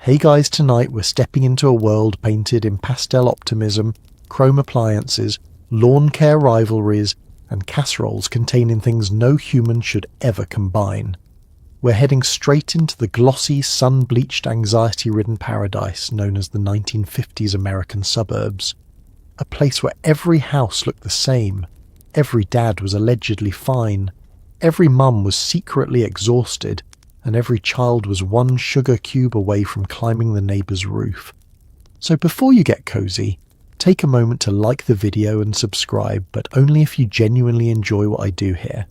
Hey guys, tonight we're stepping into a world painted in pastel optimism, chrome appliances, lawn care rivalries, and casseroles containing things no human should ever combine. We're heading straight into the glossy, sun-bleached, anxiety-ridden paradise known as the 1950s American suburbs. A place where every house looked the same, every dad was allegedly fine, every mum was secretly exhausted, and every child was one sugar cube away from climbing the neighbour's roof. So before you get cozy, take a moment to like the video and subscribe, but only if you genuinely enjoy what I do here.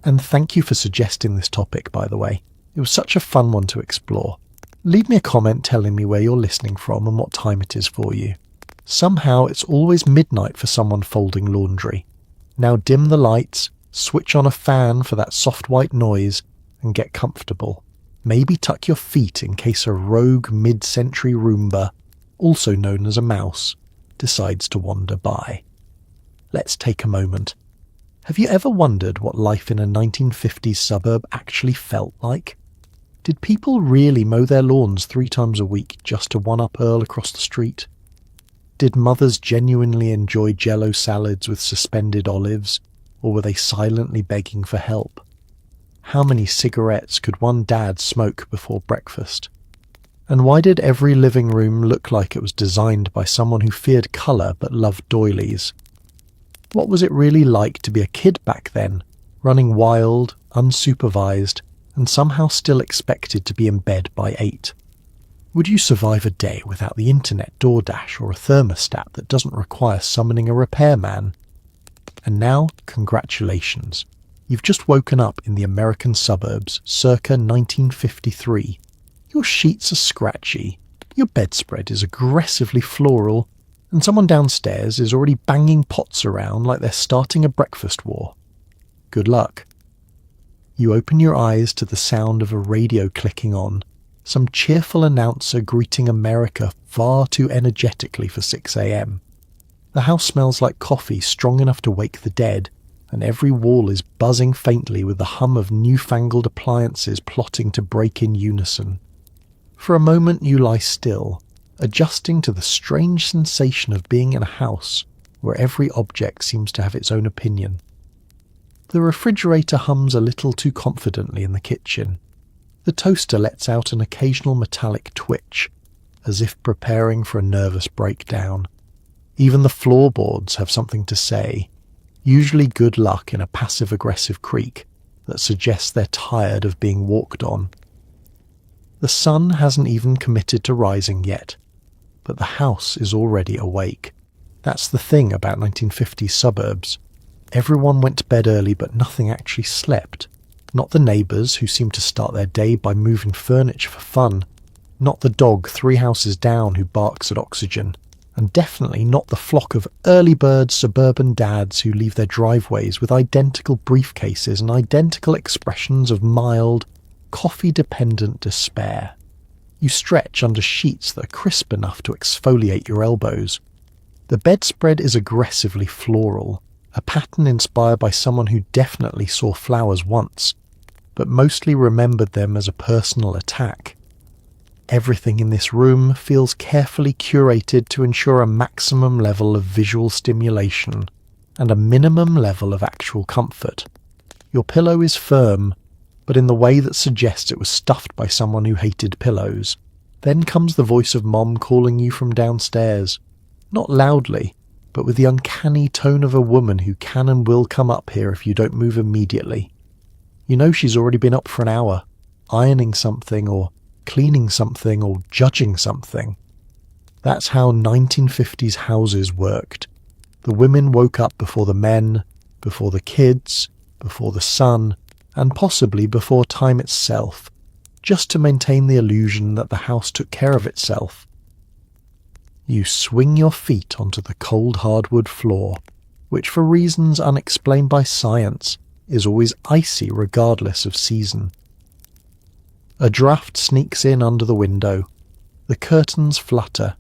And thank you for suggesting this topic, by the way. It was such a fun one to explore. Leave me a comment telling me where you're listening from and what time it is for you. Somehow it's always midnight for someone folding laundry. Now dim the lights, switch on a fan for that soft white noise, and get comfortable. Maybe tuck your feet in case a rogue mid-century Roomba, also known as a mouse, decides to wander by. Let's take a moment. Have you ever wondered what life in a 1950s suburb actually felt like? Did people really mow their lawns 3 times a week just to one-up Earl across the street? Did mothers genuinely enjoy Jell-O salads with suspended olives, or were they silently begging for help? How many cigarettes could one dad smoke before breakfast? And why did every living room look like it was designed by someone who feared colour but loved doilies? What was it really like to be a kid back then, running wild, unsupervised, and somehow still expected to be in bed by 8? Would you survive a day without the internet, DoorDash, or a thermostat that doesn't require summoning a repairman? And now, congratulations. You've just woken up in the American suburbs, circa 1953. Your sheets are scratchy, your bedspread is aggressively floral, and someone downstairs is already banging pots around like they're starting a breakfast war. Good luck. You open your eyes to the sound of a radio clicking on, some cheerful announcer greeting America far too energetically for 6 a.m. The house smells like coffee strong enough to wake the dead, and every wall is buzzing faintly with the hum of newfangled appliances plotting to break in unison. For a moment you lie still, adjusting to the strange sensation of being in a house where every object seems to have its own opinion. The refrigerator hums a little too confidently in the kitchen. The toaster lets out an occasional metallic twitch, as if preparing for a nervous breakdown. Even the floorboards have something to say, usually good luck in a passive-aggressive creak that suggests they're tired of being walked on. The sun hasn't even committed to rising yet, but the house is already awake. That's the thing about 1950s suburbs. Everyone went to bed early, but nothing actually slept. Not the neighbours, who seem to start their day by moving furniture for fun. Not the dog 3 houses down who barks at oxygen. And definitely not the flock of early bird suburban dads who leave their driveways with identical briefcases and identical expressions of mild, coffee-dependent despair. You stretch under sheets that are crisp enough to exfoliate your elbows. The bedspread is aggressively floral, a pattern inspired by someone who definitely saw flowers once, but mostly remembered them as a personal attack. Everything in this room feels carefully curated to ensure a maximum level of visual stimulation and a minimum level of actual comfort. Your pillow is firm, but in the way that suggests it was stuffed by someone who hated pillows. Then comes the voice of Mom calling you from downstairs, not loudly, but with the uncanny tone of a woman who can and will come up here if you don't move immediately. You know she's already been up for an hour, ironing something or cleaning something or judging something. That's how 1950s houses worked. The women woke up before the men, before the kids, before the sun, and possibly before time itself, just to maintain the illusion that the house took care of itself. You swing your feet onto the cold hardwood floor, which for reasons unexplained by science is always icy regardless of season. A draft sneaks in under the window. The curtains flutter.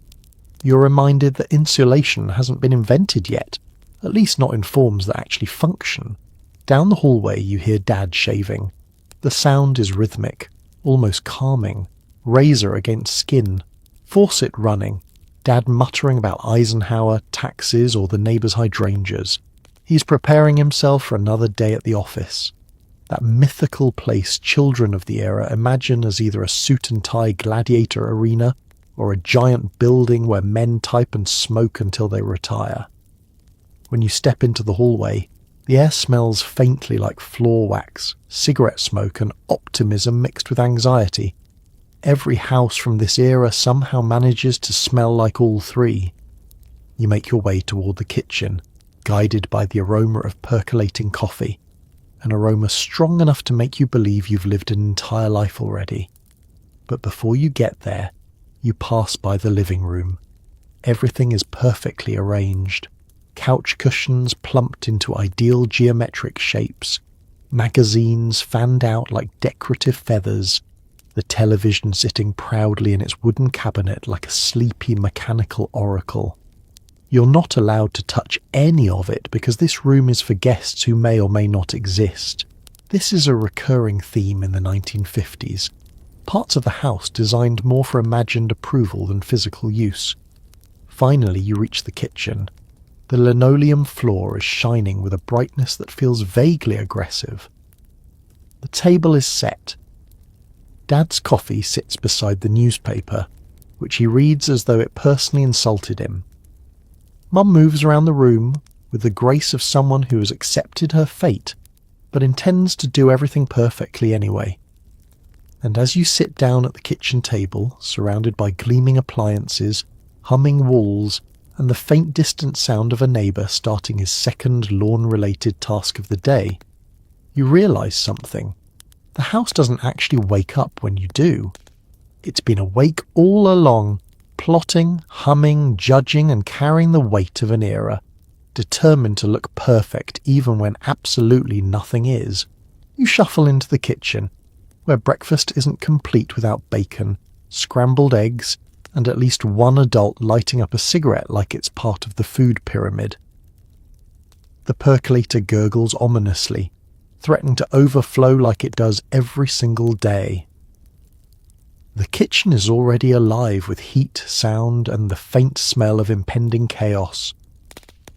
You're reminded that insulation hasn't been invented yet, at least not in forms that actually function. Down the hallway you hear Dad shaving. The sound is rhythmic, almost calming, razor against skin, faucet running, Dad muttering about Eisenhower, taxes, or the neighbour's hydrangeas. He's preparing himself for another day at the office. That mythical place children of the era imagine as either a suit-and-tie gladiator arena or a giant building where men type and smoke until they retire. When you step into the hallway, the air smells faintly like floor wax, cigarette smoke, and optimism mixed with anxiety. Every house from this era somehow manages to smell like all three. You make your way toward the kitchen, guided by the aroma of percolating coffee, an aroma strong enough to make you believe you've lived an entire life already. But before you get there, you pass by the living room. Everything is perfectly arranged. Couch cushions plumped into ideal geometric shapes, magazines fanned out like decorative feathers, the television sitting proudly in its wooden cabinet like a sleepy mechanical oracle. You're not allowed to touch any of it because this room is for guests who may or may not exist. This is a recurring theme in the 1950s. Parts of the house designed more for imagined approval than physical use. Finally, you reach the kitchen. The linoleum floor is shining with a brightness that feels vaguely aggressive. The table is set. Dad's coffee sits beside the newspaper, which he reads as though it personally insulted him. Mum moves around the room with the grace of someone who has accepted her fate, but intends to do everything perfectly anyway. And as you sit down at the kitchen table, surrounded by gleaming appliances, humming walls, and the faint distant sound of a neighbour starting his second lawn-related task of the day, you realise something. The house doesn't actually wake up when you do. It's been awake all along, plotting, humming, judging, and carrying the weight of an era, determined to look perfect even when absolutely nothing is. You shuffle into the kitchen, where breakfast isn't complete without bacon, scrambled eggs, and at least one adult lighting up a cigarette like it's part of the food pyramid. The percolator gurgles ominously, threatening to overflow like it does every single day. The kitchen is already alive with heat, sound, and the faint smell of impending chaos.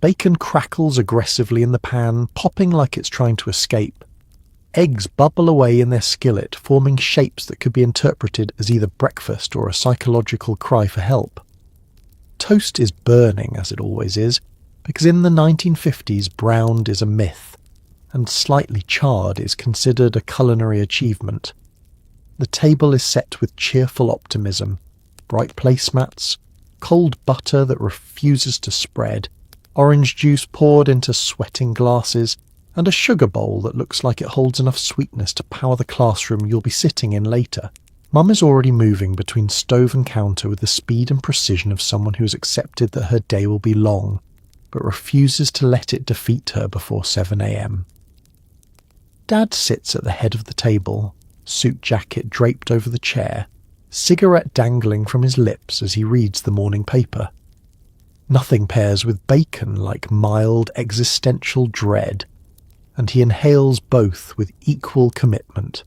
Bacon crackles aggressively in the pan, popping like it's trying to escape. Eggs bubble away in their skillet, forming shapes that could be interpreted as either breakfast or a psychological cry for help. Toast is burning, as it always is, because in the 1950s browned is a myth, and slightly charred is considered a culinary achievement. The table is set with cheerful optimism, bright placemats, cold butter that refuses to spread, orange juice poured into sweating glasses, and a sugar bowl that looks like it holds enough sweetness to power the classroom you'll be sitting in later. Mum is already moving between stove and counter with the speed and precision of someone who has accepted that her day will be long, but refuses to let it defeat her before 7 a.m. Dad sits at the head of the table, suit jacket draped over the chair, cigarette dangling from his lips as he reads the morning paper. Nothing pairs with bacon like mild existential dread, and he inhales both with equal commitment.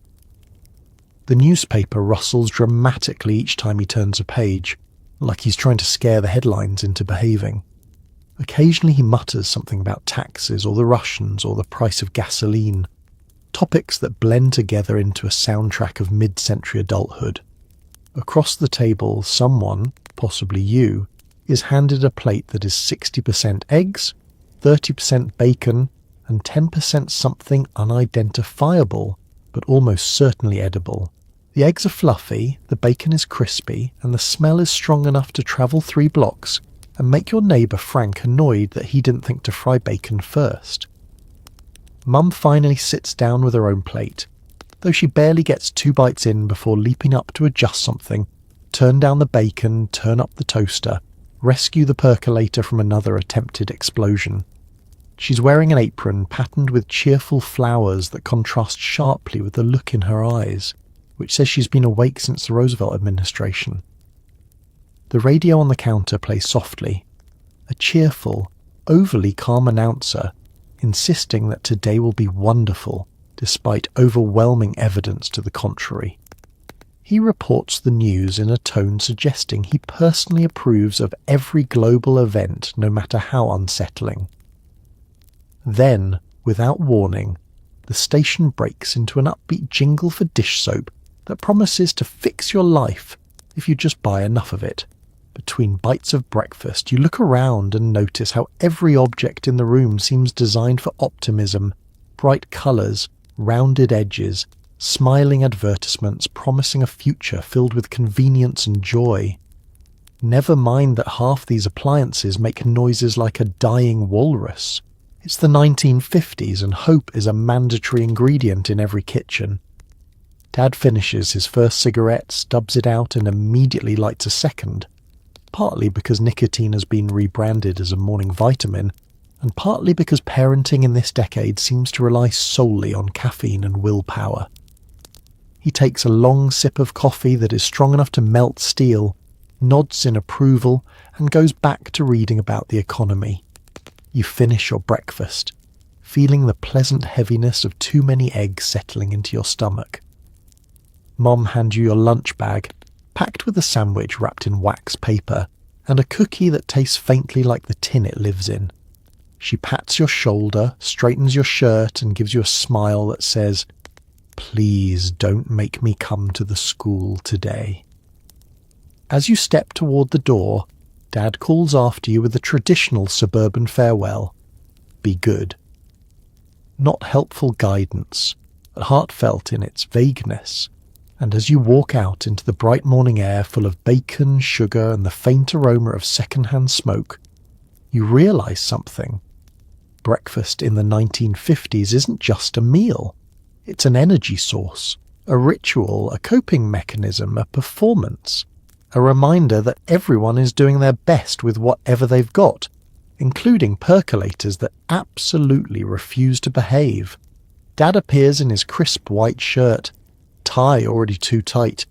The newspaper rustles dramatically each time he turns a page, like he's trying to scare the headlines into behaving. Occasionally he mutters something about taxes or the Russians or the price of gasoline, topics that blend together into a soundtrack of mid-century adulthood. Across the table, someone, possibly you, is handed a plate that is 60% eggs, 30% bacon, and 10% something unidentifiable, but almost certainly edible. The eggs are fluffy, the bacon is crispy, and the smell is strong enough to travel 3 blocks and make your neighbour Frank annoyed that he didn't think to fry bacon first. Mum finally sits down with her own plate, though she barely gets 2 bites in before leaping up to adjust something, turn down the bacon, turn up the toaster, rescue the percolator from another attempted explosion. She's wearing an apron patterned with cheerful flowers that contrast sharply with the look in her eyes, which says she's been awake since the Roosevelt administration. The radio on the counter plays softly, a cheerful, overly calm announcer insisting that today will be wonderful, despite overwhelming evidence to the contrary. He reports the news in a tone suggesting he personally approves of every global event, no matter how unsettling. Then, without warning, the station breaks into an upbeat jingle for dish soap that promises to fix your life if you just buy enough of it. Between bites of breakfast, you look around and notice how every object in the room seems designed for optimism: bright colours, rounded edges, smiling advertisements promising a future filled with convenience and joy. Never mind that half these appliances make noises like a dying walrus. It's the 1950s and hope is a mandatory ingredient in every kitchen. Dad finishes his first cigarette, stubs it out and immediately lights a second, partly because nicotine has been rebranded as a morning vitamin, and partly because parenting in this decade seems to rely solely on caffeine and willpower. He takes a long sip of coffee that is strong enough to melt steel, nods in approval, and goes back to reading about the economy. You finish your breakfast, feeling the pleasant heaviness of too many eggs settling into your stomach. Mom hands you your lunch bag, packed with a sandwich wrapped in wax paper, and a cookie that tastes faintly like the tin it lives in. She pats your shoulder, straightens your shirt, and gives you a smile that says, "Please don't make me come to the school today." As you step toward the door, Dad calls after you with a traditional suburban farewell. Be good. Not helpful guidance, but heartfelt in its vagueness. And as you walk out into the bright morning air full of bacon, sugar, and the faint aroma of second-hand smoke, you realise something. Breakfast in the 1950s isn't just a meal. It's an energy source, a ritual, a coping mechanism, a performance, a reminder that everyone is doing their best with whatever they've got, including percolators that absolutely refuse to behave. Dad appears in his crisp white shirt, tie already too tight,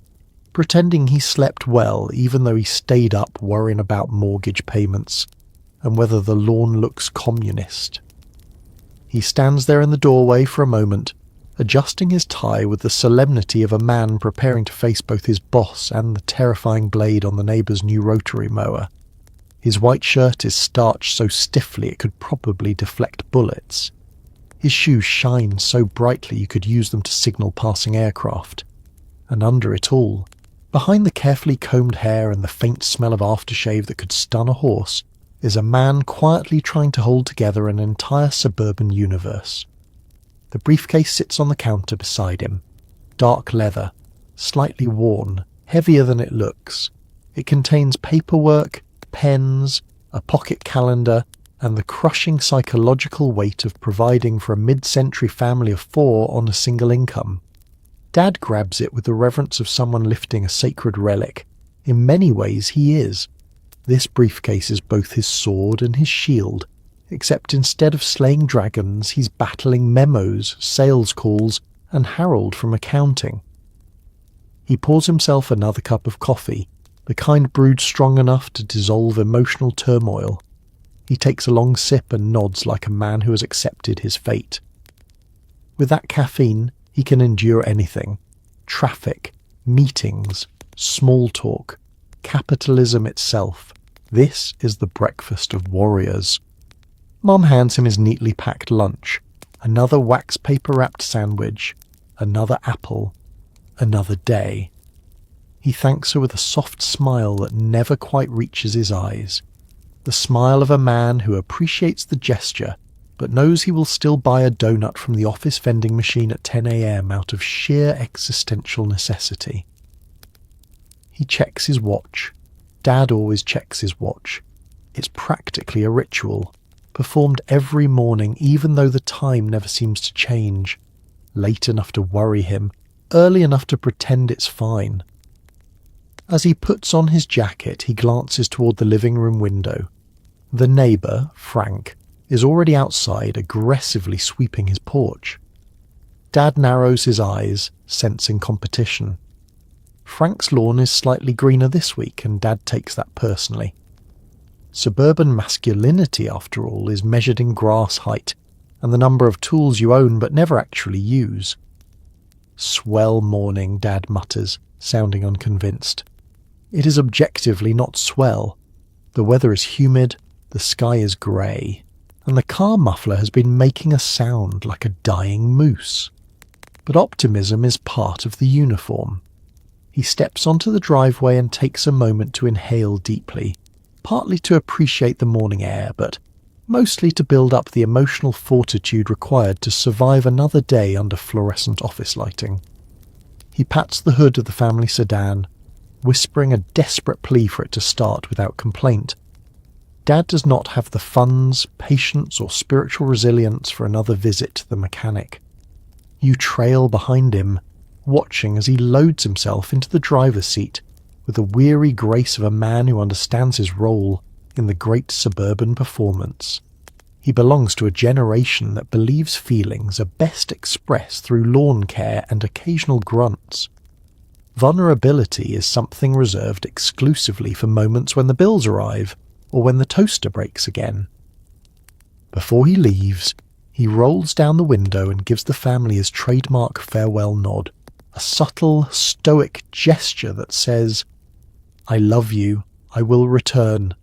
pretending he slept well even though he stayed up worrying about mortgage payments and whether the lawn looks communist. He stands there in the doorway for a moment, adjusting his tie with the solemnity of a man preparing to face both his boss and the terrifying blade on the neighbour's new rotary mower. His white shirt is starched so stiffly it could probably deflect bullets. His shoes shine so brightly you could use them to signal passing aircraft. And under it all, behind the carefully combed hair and the faint smell of aftershave that could stun a horse, is a man quietly trying to hold together an entire suburban universe. The briefcase sits on the counter beside him. Dark leather, slightly worn, heavier than it looks. It contains paperwork, pens, a pocket calendar, and the crushing psychological weight of providing for a mid-century family of 4 on a single income. Dad grabs it with the reverence of someone lifting a sacred relic. In many ways he is. This briefcase is both his sword and his shield, except instead of slaying dragons, he's battling memos, sales calls, and Harold from accounting. He pours himself another cup of coffee, the kind brewed strong enough to dissolve emotional turmoil. He takes a long sip and nods like a man who has accepted his fate. With that caffeine, he can endure anything. Traffic, meetings, small talk, capitalism itself. This is the breakfast of warriors. Mom hands him his neatly packed lunch, another wax paper wrapped sandwich, another apple, another day. He thanks her with a soft smile that never quite reaches his eyes. The smile of a man who appreciates the gesture, but knows he will still buy a donut from the office vending machine at 10 a.m. out of sheer existential necessity. He checks his watch. Dad always checks his watch. It's practically a ritual, performed every morning even though the time never seems to change. Late enough to worry him, early enough to pretend it's fine. As he puts on his jacket, he glances toward the living room window. The neighbour, Frank, is already outside, aggressively sweeping his porch. Dad narrows his eyes, sensing competition. Frank's lawn is slightly greener this week, and Dad takes that personally. Suburban masculinity, after all, is measured in grass height and the number of tools you own but never actually use. "Swell morning," Dad mutters, sounding unconvinced. It is objectively not swell. The weather is humid, the sky is grey, and the car muffler has been making a sound like a dying moose. But optimism is part of the uniform. He steps onto the driveway and takes a moment to inhale deeply, partly to appreciate the morning air, but mostly to build up the emotional fortitude required to survive another day under fluorescent office lighting. He pats the hood of the family sedan, whispering a desperate plea for it to start without complaint. Dad does not have the funds, patience, or spiritual resilience for another visit to the mechanic. You trail behind him, watching as he loads himself into the driver's seat with the weary grace of a man who understands his role in the great suburban performance. He belongs to a generation that believes feelings are best expressed through lawn care and occasional grunts. Vulnerability is something reserved exclusively for moments when the bills arrive, or when the toaster breaks again. Before he leaves, he rolls down the window and gives the family his trademark farewell nod, a subtle, stoic gesture that says, "I love you, I will return,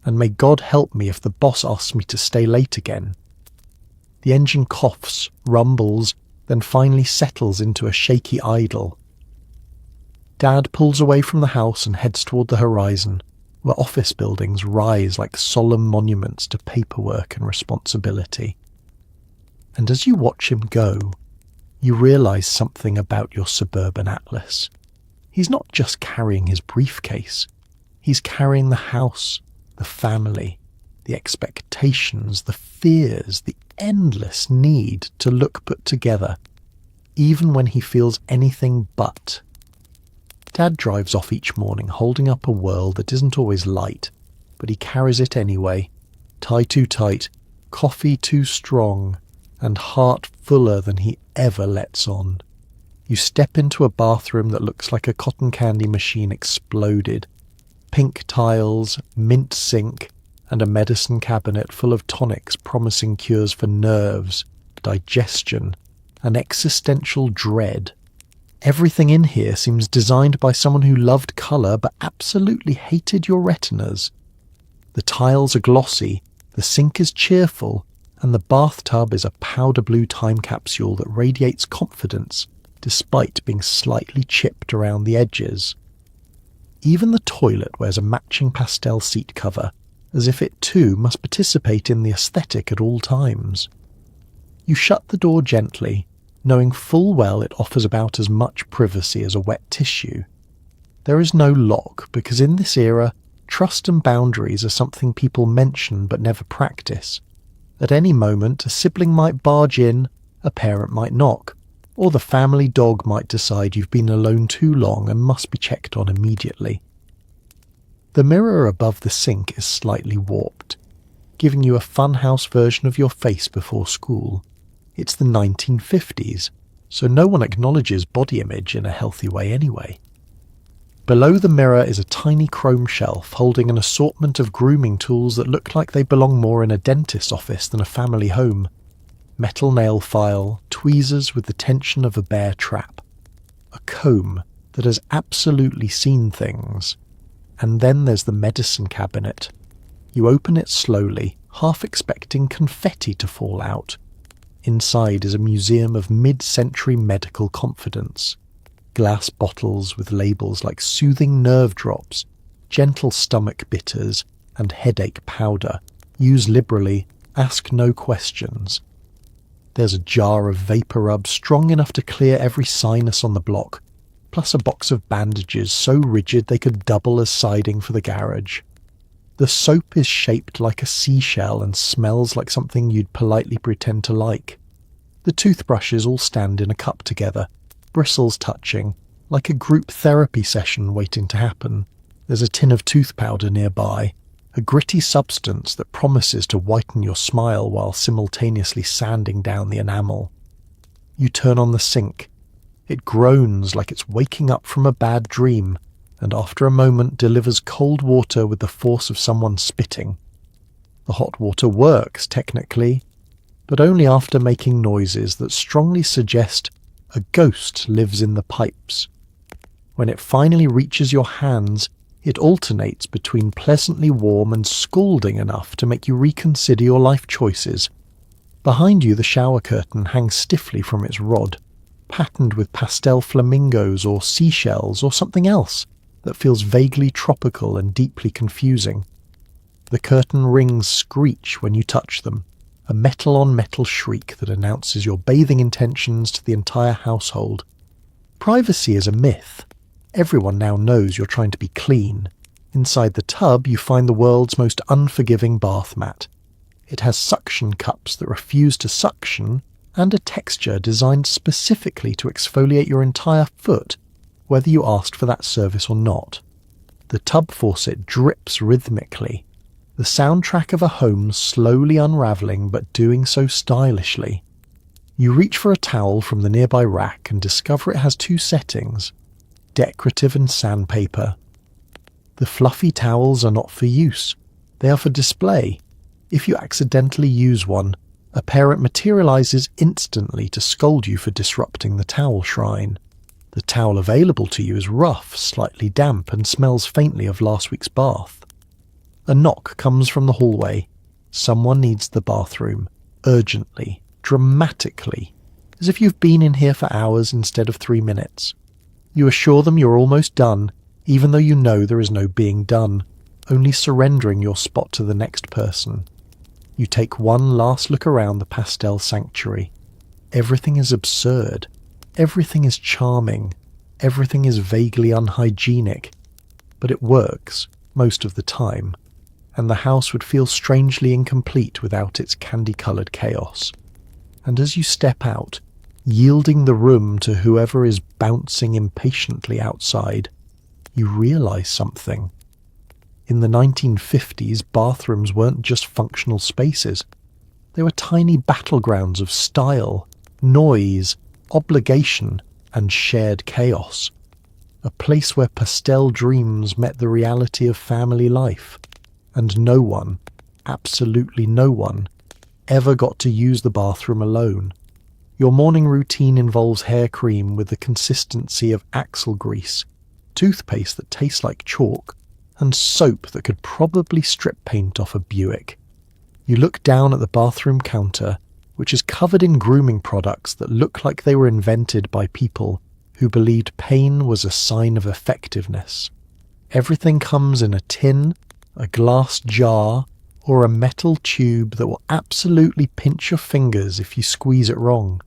and may God help me if the boss asks me to stay late again." The engine coughs, rumbles, then finally settles into a shaky idle. Dad pulls away from the house and heads toward the horizon, where office buildings rise like solemn monuments to paperwork and responsibility. And as you watch him go, you realise something about your suburban atlas. He's not just carrying his briefcase, he's carrying the house, the family, the expectations, the fears, the endless need to look put together, even when he feels anything but. Dad drives off each morning holding up a world that isn't always light, but he carries it anyway, tie too tight, coffee too strong, and heart fuller than he ever lets on. You step into a bathroom that looks like a cotton candy machine exploded. Pink tiles, mint sink, and a medicine cabinet full of tonics promising cures for nerves, digestion, and existential dread. Everything in here seems designed by someone who loved colour but absolutely hated your retinas. The tiles are glossy, the sink is cheerful, and the bathtub is a powder blue time capsule that radiates confidence despite being slightly chipped around the edges. Even the toilet wears a matching pastel seat cover, as if it too must participate in the aesthetic at all times. You shut the door gently, knowing full well it offers about as much privacy as a wet tissue. There is no lock, because in this era, trust and boundaries are something people mention but never practice. At any moment, a sibling might barge in, a parent might knock, or the family dog might decide you've been alone too long and must be checked on immediately. The mirror above the sink is slightly warped, giving you a funhouse version of your face before school. It's the 1950s, so no one acknowledges body image in a healthy way anyway. Below the mirror is a tiny chrome shelf holding an assortment of grooming tools that look like they belong more in a dentist's office than a family home. Metal nail file, tweezers with the tension of a bear trap, a comb that has absolutely seen things. And then there's the medicine cabinet. You open it slowly, half expecting confetti to fall out. Inside is a museum of mid-century medical confidence. Glass bottles with labels like soothing nerve drops, gentle stomach bitters, and headache powder. Use liberally, ask no questions. There's a jar of vapor rub strong enough to clear every sinus on the block, plus a box of bandages so rigid they could double as siding for the garage. The soap is shaped like a seashell and smells like something you'd politely pretend to like. The toothbrushes all stand in a cup together, bristles touching, like a group therapy session waiting to happen. There's a tin of tooth powder nearby, a gritty substance that promises to whiten your smile while simultaneously sanding down the enamel. You turn on the sink. It groans like it's waking up from a bad dream, and after a moment delivers cold water with the force of someone spitting. The hot water works, technically, but only after making noises that strongly suggest a ghost lives in the pipes. When it finally reaches your hands, it alternates between pleasantly warm and scalding enough to make you reconsider your life choices. Behind you, the shower curtain hangs stiffly from its rod, patterned with pastel flamingos or seashells or something else that feels vaguely tropical and deeply confusing. The curtain rings screech when you touch them, a metal-on-metal shriek that announces your bathing intentions to the entire household. Privacy is a myth. Everyone now knows you're trying to be clean. Inside the tub, you find the world's most unforgiving bath mat. It has suction cups that refuse to suction and a texture designed specifically to exfoliate your entire foot, whether you asked for that service or not. The tub faucet drips rhythmically, the soundtrack of a home slowly unravelling but doing so stylishly. You reach for a towel from the nearby rack and discover it has two settings, decorative and sandpaper. The fluffy towels are not for use, they are for display. If you accidentally use one, a parent materialises instantly to scold you for disrupting the towel shrine. The towel available to you is rough, slightly damp, and smells faintly of last week's bath. A knock comes from the hallway. Someone needs the bathroom, urgently, dramatically, as if you've been in here for hours instead of 3 minutes. You assure them you're almost done, even though you know there is no being done, only surrendering your spot to the next person. You take one last look around the pastel sanctuary. Everything is absurd. Everything is charming. Everything is vaguely unhygienic. But it works, most of the time, and the house would feel strangely incomplete without its candy-coloured chaos. And as you step out, yielding the room to whoever is bouncing impatiently outside, you realise something. In the 1950s, bathrooms weren't just functional spaces. They were tiny battlegrounds of style, noise, obligation, and shared chaos. A place where pastel dreams met the reality of family life. And no one, absolutely no one, ever got to use the bathroom alone. Your morning routine involves hair cream with the consistency of axle grease, toothpaste that tastes like chalk, and soap that could probably strip paint off a Buick. You look down at the bathroom counter, which is covered in grooming products that look like they were invented by people who believed pain was a sign of effectiveness. Everything comes in a tin, a glass jar, or a metal tube that will absolutely pinch your fingers if you squeeze it wrong.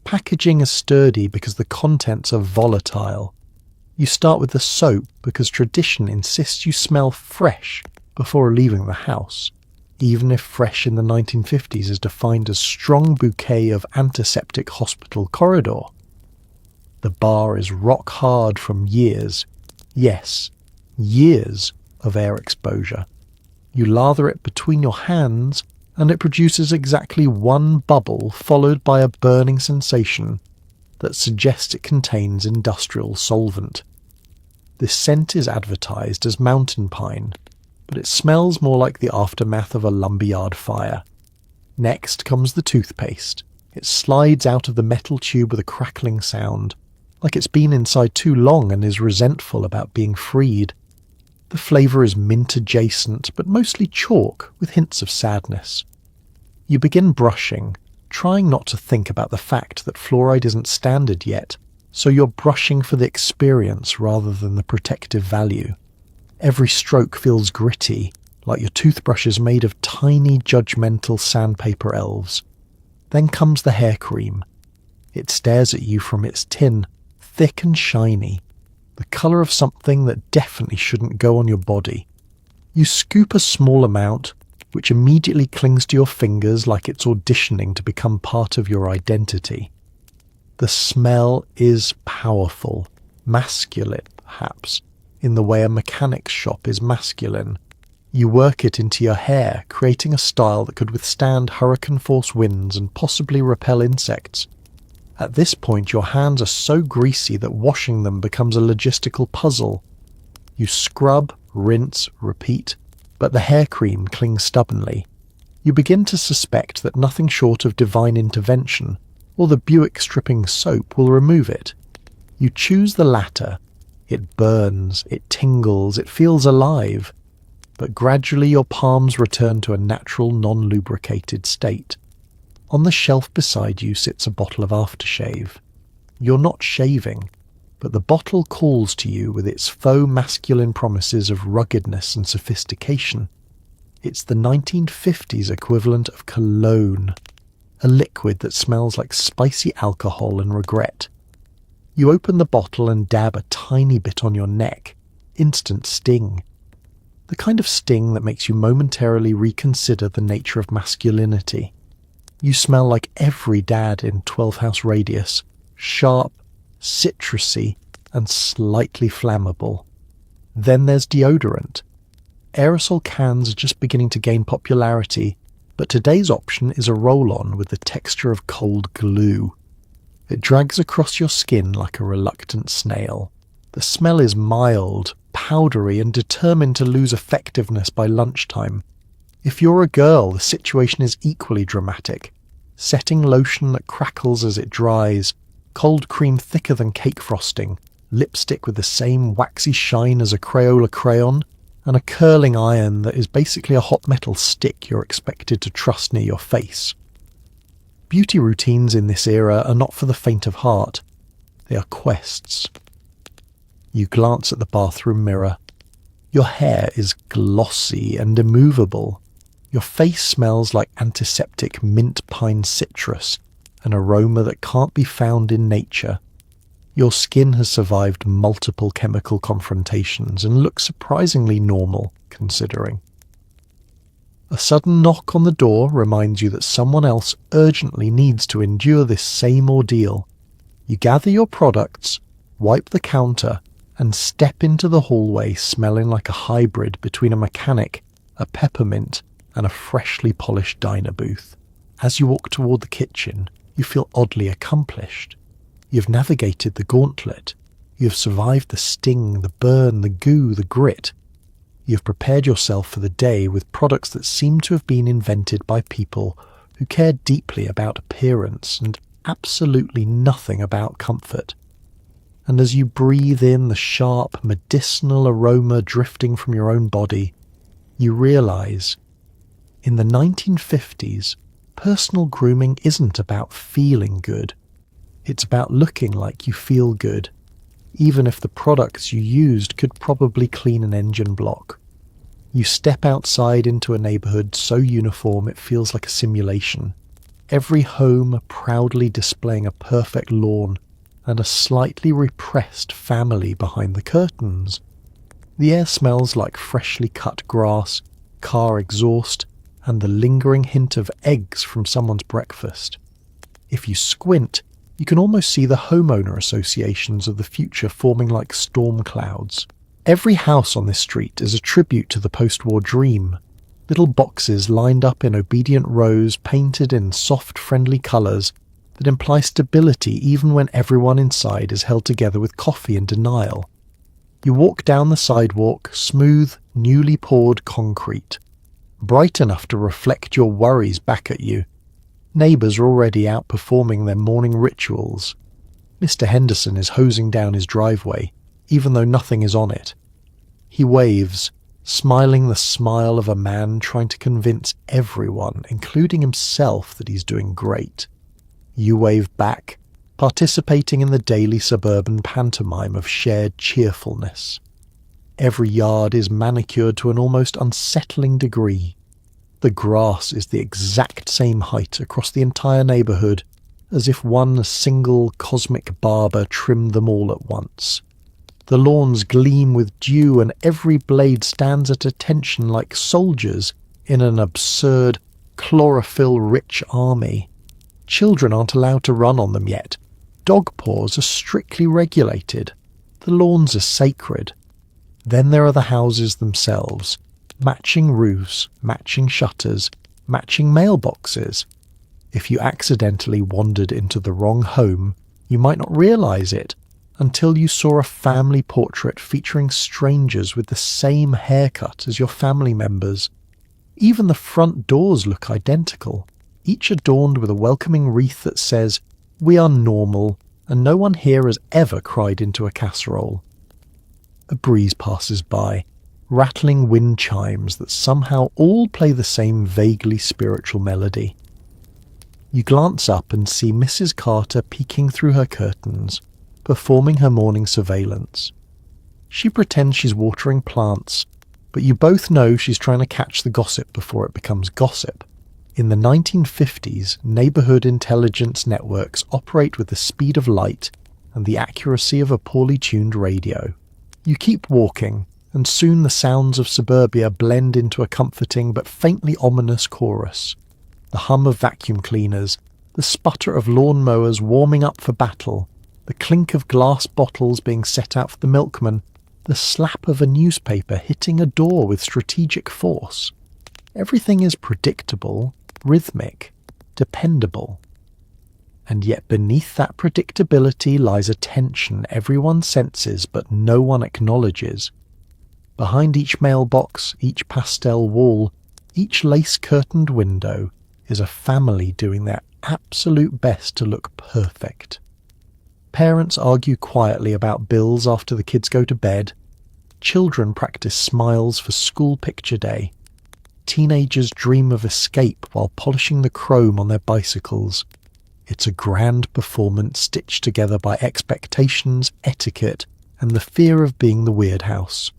Packaging is sturdy because the contents are volatile. You start with the soap because tradition insists you smell fresh before leaving the house, even if fresh in the 1950s is defined as strong bouquet of antiseptic hospital corridor. The bar is rock hard from years, yes, years of air exposure. You lather it between your hands and it produces exactly one bubble followed by a burning sensation that suggests it contains industrial solvent. This scent is advertised as mountain pine, but it smells more like the aftermath of a lumberyard fire. Next comes the toothpaste. It slides out of the metal tube with a crackling sound, like it's been inside too long and is resentful about being freed. The flavour is mint adjacent, but mostly chalk with hints of sadness. You begin brushing, trying not to think about the fact that fluoride isn't standard yet, so you're brushing for the experience rather than the protective value. Every stroke feels gritty, like your toothbrush is made of tiny judgmental sandpaper elves. Then comes the hair cream. It stares at you from its tin, thick and shiny, the colour of something that definitely shouldn't go on your body. You scoop a small amount, which immediately clings to your fingers like it's auditioning to become part of your identity. The smell is powerful, masculine perhaps, in the way a mechanic's shop is masculine. You work it into your hair, creating a style that could withstand hurricane-force winds and possibly repel insects. At this point, your hands are so greasy that washing them becomes a logistical puzzle. You scrub, rinse, repeat, but the hair cream clings stubbornly. You begin to suspect that nothing short of divine intervention, or the Buick stripping soap, will remove it. You choose the latter, It burns, it tingles, it feels alive, but gradually your palms return to a natural, non-lubricated state. On the shelf beside you sits a bottle of aftershave. You're not shaving, but the bottle calls to you with its faux masculine promises of ruggedness and sophistication. It's the 1950s equivalent of cologne, a liquid that smells like spicy alcohol and regret. You open the bottle and dab a tiny bit on your neck. Instant sting. The kind of sting that makes you momentarily reconsider the nature of masculinity. You smell like every dad in 12 House Radius, sharp, citrusy, and slightly flammable. Then there's deodorant. Aerosol cans are just beginning to gain popularity, but today's option is a roll-on with the texture of cold glue. It drags across your skin like a reluctant snail. The smell is mild, powdery, and determined to lose effectiveness by lunchtime. If you're a girl, the situation is equally dramatic. Setting lotion that crackles as it dries, cold cream thicker than cake frosting, lipstick with the same waxy shine as a Crayola crayon, and a curling iron that is basically a hot metal stick you're expected to trust near your face. Beauty routines in this era are not for the faint of heart. They are quests. You glance at the bathroom mirror. Your hair is glossy and immovable. Your face smells like antiseptic mint pine citrus, an aroma that can't be found in nature. Your skin has survived multiple chemical confrontations and looks surprisingly normal, considering. A sudden knock on the door reminds you that someone else urgently needs to endure this same ordeal. You gather your products, wipe the counter, and step into the hallway smelling like a hybrid between a mechanic, a peppermint, and a freshly polished diner booth. As you walk toward the kitchen, you feel oddly accomplished. You've navigated the gauntlet. You've survived the sting, the burn, the goo, the grit. You've prepared yourself for the day with products that seem to have been invented by people who care deeply about appearance and absolutely nothing about comfort. And as you breathe in the sharp, medicinal aroma drifting from your own body, you realize, in the 1950s, personal grooming isn't about feeling good. It's about looking like you feel good, even if the products you used could probably clean an engine block. You step outside into a neighborhood so uniform it feels like a simulation. Every home proudly displaying a perfect lawn and a slightly repressed family behind the curtains. The air smells like freshly cut grass, car exhaust, and the lingering hint of eggs from someone's breakfast. If you squint, you can almost see the homeowner associations of the future forming like storm clouds. Every house on this street is a tribute to the post-war dream. Little boxes lined up in obedient rows painted in soft, friendly colours that imply stability even when everyone inside is held together with coffee and denial. You walk down the sidewalk, smooth, newly poured concrete, bright enough to reflect your worries back at you. Neighbours are already out performing their morning rituals. Mr. Henderson is hosing down his driveway, even though nothing is on it. He waves, smiling the smile of a man trying to convince everyone, including himself, that he's doing great. You wave back, participating in the daily suburban pantomime of shared cheerfulness. Every yard is manicured to an almost unsettling degree. The grass is the exact same height across the entire neighbourhood, as if one single cosmic barber trimmed them all at once. The lawns gleam with dew, and every blade stands at attention like soldiers in an absurd, chlorophyll-rich army. Children aren't allowed to run on them yet. Dog paws are strictly regulated. The lawns are sacred. Then there are the houses themselves. Matching roofs, matching shutters, matching mailboxes. If you accidentally wandered into the wrong home, you might not realise it until you saw a family portrait featuring strangers with the same haircut as your family members. Even the front doors look identical, each adorned with a welcoming wreath that says, "We are normal, and no one here has ever cried into a casserole." A breeze passes by, rattling wind chimes that somehow all play the same vaguely spiritual melody. You glance up and see Mrs. Carter peeking through her curtains, performing her morning surveillance. She pretends she's watering plants, but you both know she's trying to catch the gossip before it becomes gossip. In the 1950s, neighborhood intelligence networks operate with the speed of light and the accuracy of a poorly tuned radio. You keep walking, and soon the sounds of suburbia blend into a comforting but faintly ominous chorus. The hum of vacuum cleaners, the sputter of lawn mowers warming up for battle, the clink of glass bottles being set out for the milkman, the slap of a newspaper hitting a door with strategic force. Everything is predictable, rhythmic, dependable. And yet beneath that predictability lies a tension everyone senses but no one acknowledges. Behind each mailbox, each pastel wall, each lace-curtained window is a family doing their absolute best to look perfect. Parents argue quietly about bills after the kids go to bed. Children practice smiles for school picture day. Teenagers dream of escape while polishing the chrome on their bicycles. It's a grand performance stitched together by expectations, etiquette, and the fear of being the weird house.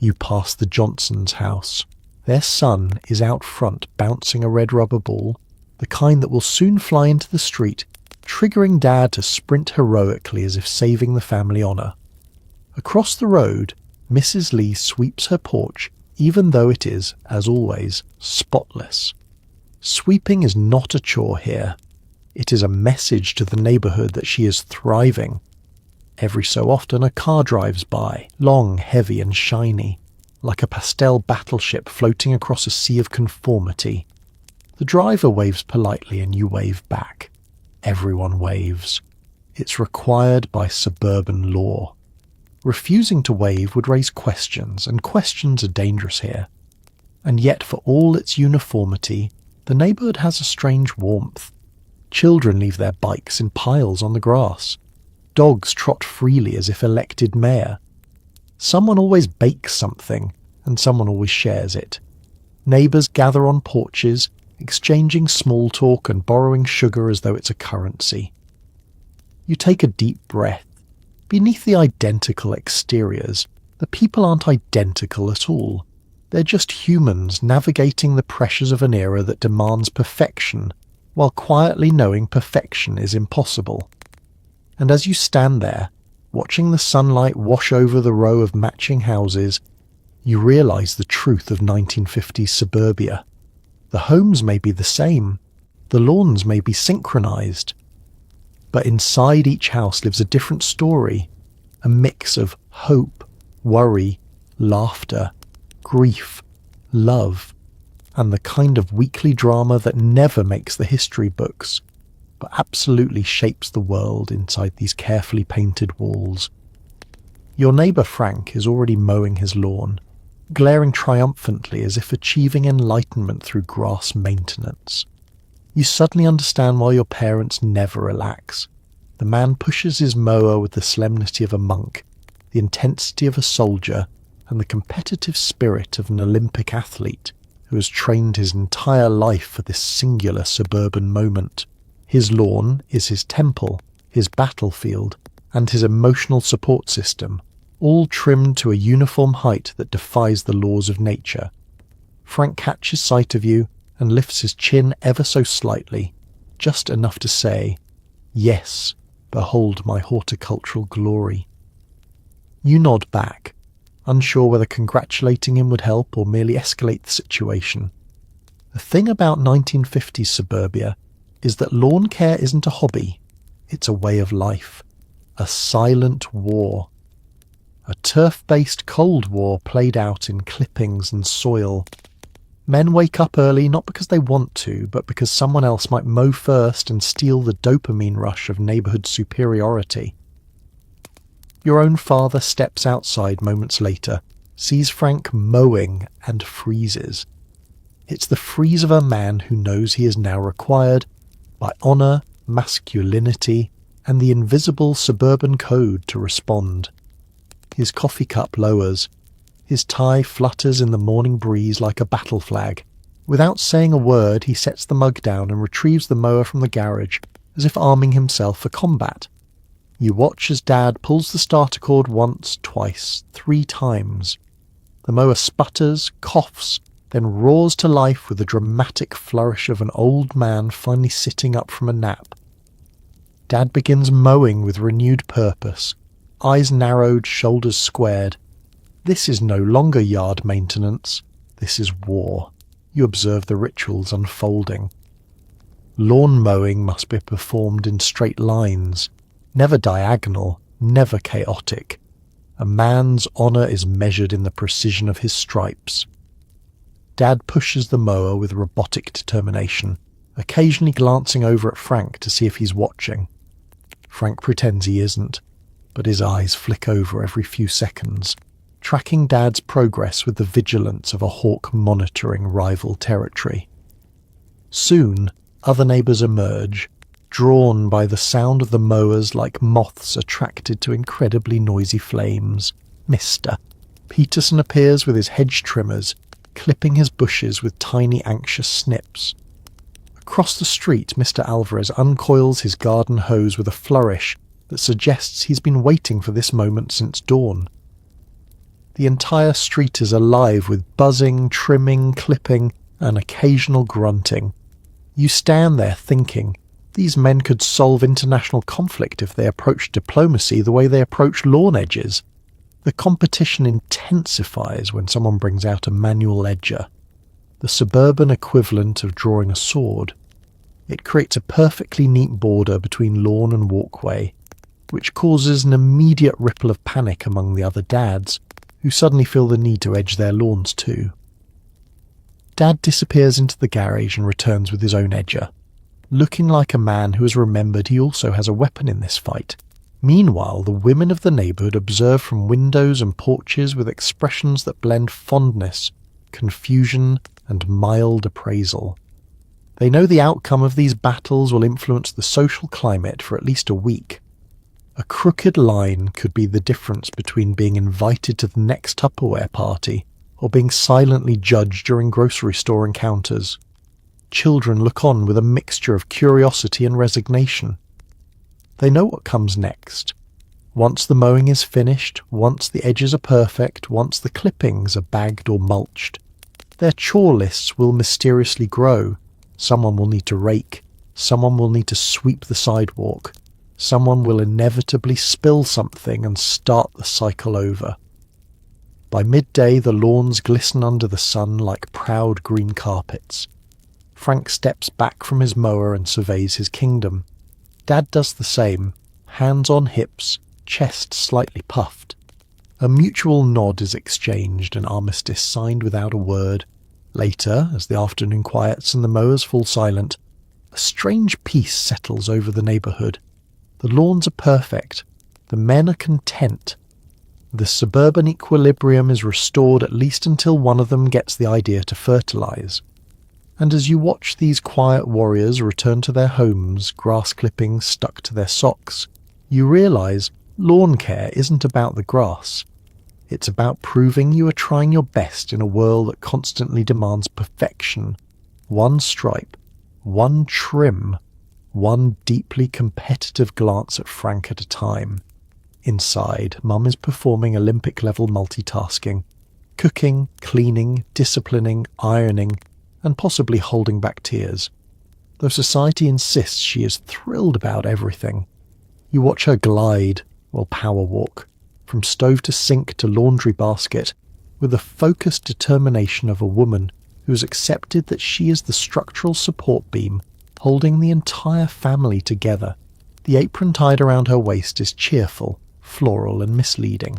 You pass the Johnsons' house. Their son is out front bouncing a red rubber ball, the kind that will soon fly into the street, triggering Dad to sprint heroically as if saving the family honour. Across the road, Mrs. Lee sweeps her porch, even though it is, as always, spotless. Sweeping is not a chore here. It is a message to the neighbourhood that she is thriving. Every so often a car drives by, long, heavy and shiny, like a pastel battleship floating across a sea of conformity. The driver waves politely and you wave back. Everyone waves. It's required by suburban law. Refusing to wave would raise questions, and questions are dangerous here. And yet, for all its uniformity, the neighbourhood has a strange warmth. Children leave their bikes in piles on the grass. Dogs trot freely as if elected mayor. Someone always bakes something, and someone always shares it. Neighbours gather on porches, exchanging small talk and borrowing sugar as though it's a currency. You take a deep breath. Beneath the identical exteriors, the people aren't identical at all. They're just humans navigating the pressures of an era that demands perfection, while quietly knowing perfection is impossible. And as you stand there, watching the sunlight wash over the row of matching houses, you realise the truth of 1950s suburbia. The homes may be the same, the lawns may be synchronised, but inside each house lives a different story, a mix of hope, worry, laughter, grief, love, and the kind of weekly drama that never makes the history books, but absolutely shapes the world inside these carefully painted walls. Your neighbour Frank is already mowing his lawn, glaring triumphantly as if achieving enlightenment through grass maintenance. You suddenly understand why your parents never relax. The man pushes his mower with the solemnity of a monk, the intensity of a soldier, and the competitive spirit of an Olympic athlete who has trained his entire life for this singular suburban moment. His lawn is his temple, his battlefield, and his emotional support system, all trimmed to a uniform height that defies the laws of nature. Frank catches sight of you and lifts his chin ever so slightly, just enough to say, "Yes, behold my horticultural glory." You nod back, unsure whether congratulating him would help or merely escalate the situation. The thing about 1950s suburbia is that lawn care isn't a hobby, it's a way of life, a silent war. A turf-based Cold War played out in clippings and soil. Men wake up early not because they want to, but because someone else might mow first and steal the dopamine rush of neighbourhood superiority. Your own father steps outside moments later, sees Frank mowing, and freezes. It's the freeze of a man who knows he is now required by honour, masculinity, and the invisible suburban code to respond. His coffee cup lowers. His tie flutters in the morning breeze like a battle flag. Without saying a word, he sets the mug down and retrieves the mower from the garage, as if arming himself for combat. You watch as Dad pulls the starter cord once, twice, 3 times. The mower sputters, coughs, then roars to life with the dramatic flourish of an old man finally sitting up from a nap. Dad begins mowing with renewed purpose, eyes narrowed, shoulders squared. This is no longer yard maintenance. This is war. You observe the rituals unfolding. Lawn mowing must be performed in straight lines, never diagonal, never chaotic. A man's honour is measured in the precision of his stripes. Dad pushes the mower with robotic determination, occasionally glancing over at Frank to see if he's watching. Frank pretends he isn't, but his eyes flick over every few seconds, tracking Dad's progress with the vigilance of a hawk monitoring rival territory. Soon, other neighbours emerge, drawn by the sound of the mowers like moths attracted to incredibly noisy flames. Mr. Peterson appears with his hedge trimmers, clipping his bushes with tiny anxious snips. Across the street, Mr. Alvarez uncoils his garden hose with a flourish that suggests he's been waiting for this moment since dawn. The entire street is alive with buzzing, trimming, clipping, and occasional grunting. You stand there thinking, these men could solve international conflict if they approached diplomacy the way they approach lawn edges. The competition intensifies when someone brings out a manual edger, the suburban equivalent of drawing a sword. It creates a perfectly neat border between lawn and walkway, which causes an immediate ripple of panic among the other dads, who suddenly feel the need to edge their lawns too. Dad disappears into the garage and returns with his own edger, looking like a man who has remembered he also has a weapon in this fight. Meanwhile, the women of the neighbourhood observe from windows and porches with expressions that blend fondness, confusion, and mild appraisal. They know the outcome of these battles will influence the social climate for at least a week. A crooked line could be the difference between being invited to the next Tupperware party or being silently judged during grocery store encounters. Children look on with a mixture of curiosity and resignation. They know what comes next. Once the mowing is finished, once the edges are perfect, once the clippings are bagged or mulched, their chore lists will mysteriously grow. Someone will need to rake, someone will need to sweep the sidewalk, someone will inevitably spill something and start the cycle over. By midday, the lawns glisten under the sun like proud green carpets. Frank steps back from his mower and surveys his kingdom. Dad does the same, hands on hips, chest slightly puffed. A mutual nod is exchanged, an armistice signed without a word. Later, as the afternoon quiets and the mowers fall silent, a strange peace settles over the neighbourhood. The lawns are perfect. The men are content. The suburban equilibrium is restored at least until one of them gets the idea to fertilise. And as you watch these quiet warriors return to their homes, grass clippings stuck to their socks, you realise lawn care isn't about the grass. It's about proving you are trying your best in a world that constantly demands perfection. One stripe, one trim, one deeply competitive glance at Frank at a time. Inside, Mum is performing Olympic-level multitasking, cooking, cleaning, disciplining, ironing, and possibly holding back tears. Though society insists she is thrilled about everything. You watch her glide, or power walk, from stove to sink to laundry basket, with the focused determination of a woman who has accepted that she is the structural support beam holding the entire family together. The apron tied around her waist is cheerful, floral and misleading.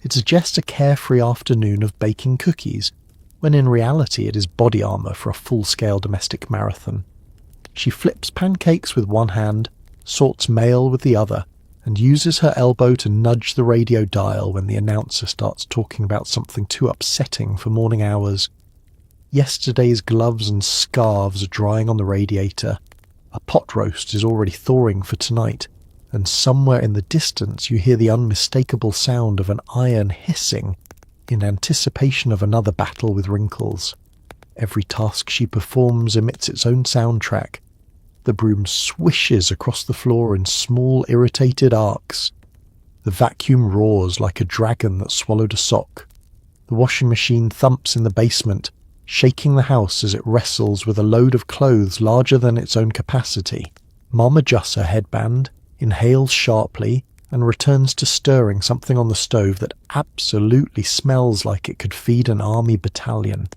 It suggests a carefree afternoon of baking cookies, when in reality it is body armour for a full-scale domestic marathon. She flips pancakes with one hand, sorts mail with the other, and uses her elbow to nudge the radio dial when the announcer starts talking about something too upsetting for morning hours. Yesterday's gloves and scarves are drying on the radiator. A pot roast is already thawing for tonight. and somewhere in the distance you hear the unmistakable sound of an iron hissing in anticipation of another battle with wrinkles. Every task she performs emits its own soundtrack. The broom swishes across the floor in small, irritated arcs. The vacuum roars like a dragon that swallowed a sock. The washing machine thumps in the basement, shaking the house as it wrestles with a load of clothes larger than its own capacity. Mom adjusts her headband, inhales sharply, and returns to stirring something on the stove that absolutely smells like it could feed an army battalion.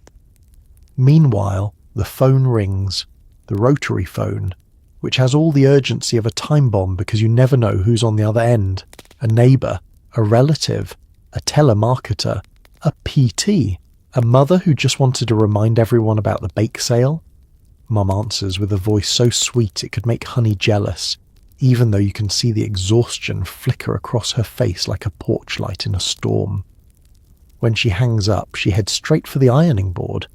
Meanwhile, the phone rings, the rotary phone, which has all the urgency of a time bomb because you never know who's on the other end. A neighbour, a relative, a telemarketer, a PT, a mother who just wanted to remind everyone about the bake sale. Mum answers with a voice so sweet it could make Honey jealous, even though you can see the exhaustion flicker across her face like a porch light in a storm. When she hangs up, she heads straight for the ironing board.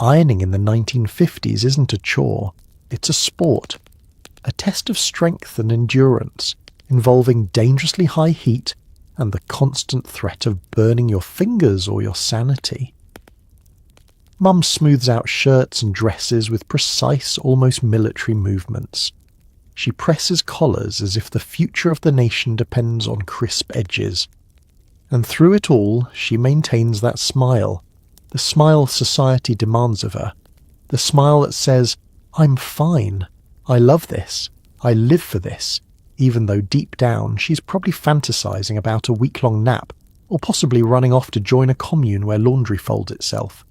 Ironing in the 1950s isn't a chore, it's a sport. A test of strength and endurance, involving dangerously high heat and the constant threat of burning your fingers or your sanity. Mum smooths out shirts and dresses with precise, almost military movements. She presses collars as if the future of the nation depends on crisp edges. And through it all, she maintains that smile, the smile society demands of her, the smile that says, "I'm fine, I love this, I live for this," even though deep down she's probably fantasizing about a week-long nap, or possibly running off to join a commune where laundry folds itself.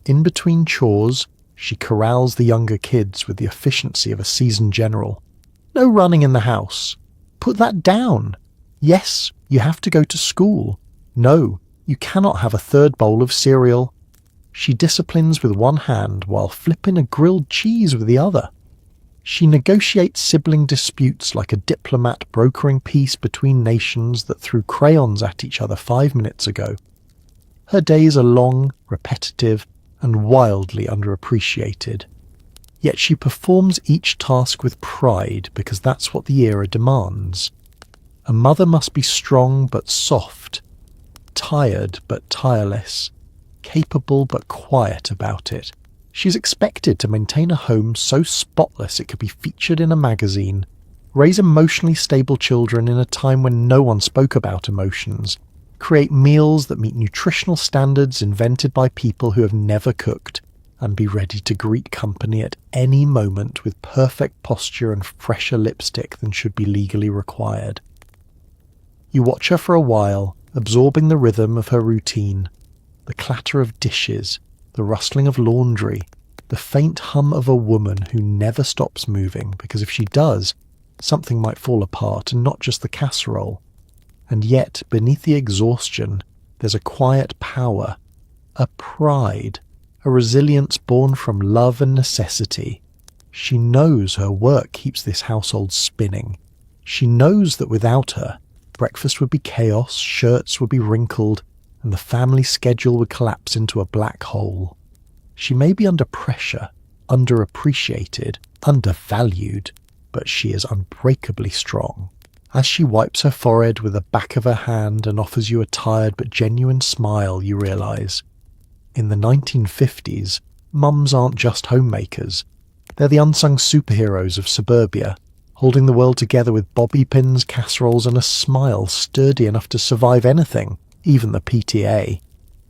In between chores, she corrals the younger kids with the efficiency of a seasoned general. No running in the house. Put that down. Yes, you have to go to school. No, you cannot have a third bowl of cereal. She disciplines with one hand while flipping a grilled cheese with the other. She negotiates sibling disputes like a diplomat brokering peace between nations that threw crayons at each other 5 minutes ago. Her days are long, repetitive, and wildly underappreciated. Yet she performs each task with pride because that's what the era demands. A mother must be strong but soft, tired but tireless, capable but quiet about it. She's expected to maintain a home so spotless it could be featured in a magazine, raise emotionally stable children in a time when no one spoke about emotions, create meals that meet nutritional standards invented by people who have never cooked, and be ready to greet company at any moment with perfect posture and fresher lipstick than should be legally required. You watch her for a while, absorbing the rhythm of her routine, the clatter of dishes, the rustling of laundry, the faint hum of a woman who never stops moving, because if she does, something might fall apart, and not just the casserole. And yet, beneath the exhaustion, there's a quiet power, a pride, a resilience born from love and necessity. She knows her work keeps this household spinning. She knows that without her, breakfast would be chaos, shirts would be wrinkled, and the family schedule would collapse into a black hole. She may be under pressure, underappreciated, undervalued, but she is unbreakably strong. As she wipes her forehead with the back of her hand and offers you a tired but genuine smile, you realise, in the 1950s, mums aren't just homemakers. They're the unsung superheroes of suburbia, holding the world together with bobby pins, casseroles, and a smile sturdy enough to survive anything, even the PTA.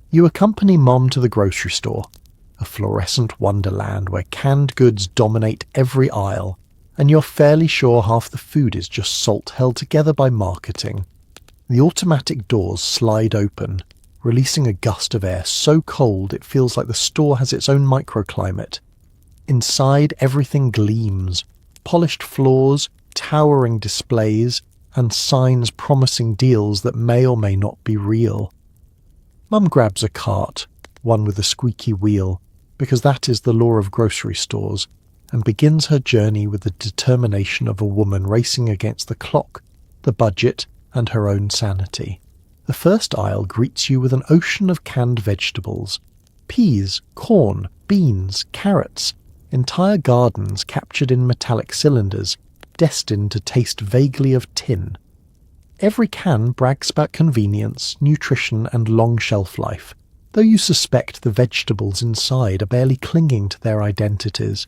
You accompany Mom to the grocery store, a fluorescent wonderland where canned goods dominate every aisle, and you're fairly sure half the food is just salt held together by marketing. The automatic doors slide open, releasing a gust of air so cold it feels like the store has its own microclimate. Inside, everything gleams, polished floors, towering displays, and signs promising deals that may or may not be real. Mum grabs a cart, one with a squeaky wheel, because that is the law of grocery stores, and begins her journey with the determination of a woman racing against the clock, the budget, and her own sanity. The first aisle greets you with an ocean of canned vegetables. Peas, corn, beans, carrots, entire gardens captured in metallic cylinders, destined to taste vaguely of tin. Every can brags about convenience, nutrition, and long shelf life, though you suspect the vegetables inside are barely clinging to their identities.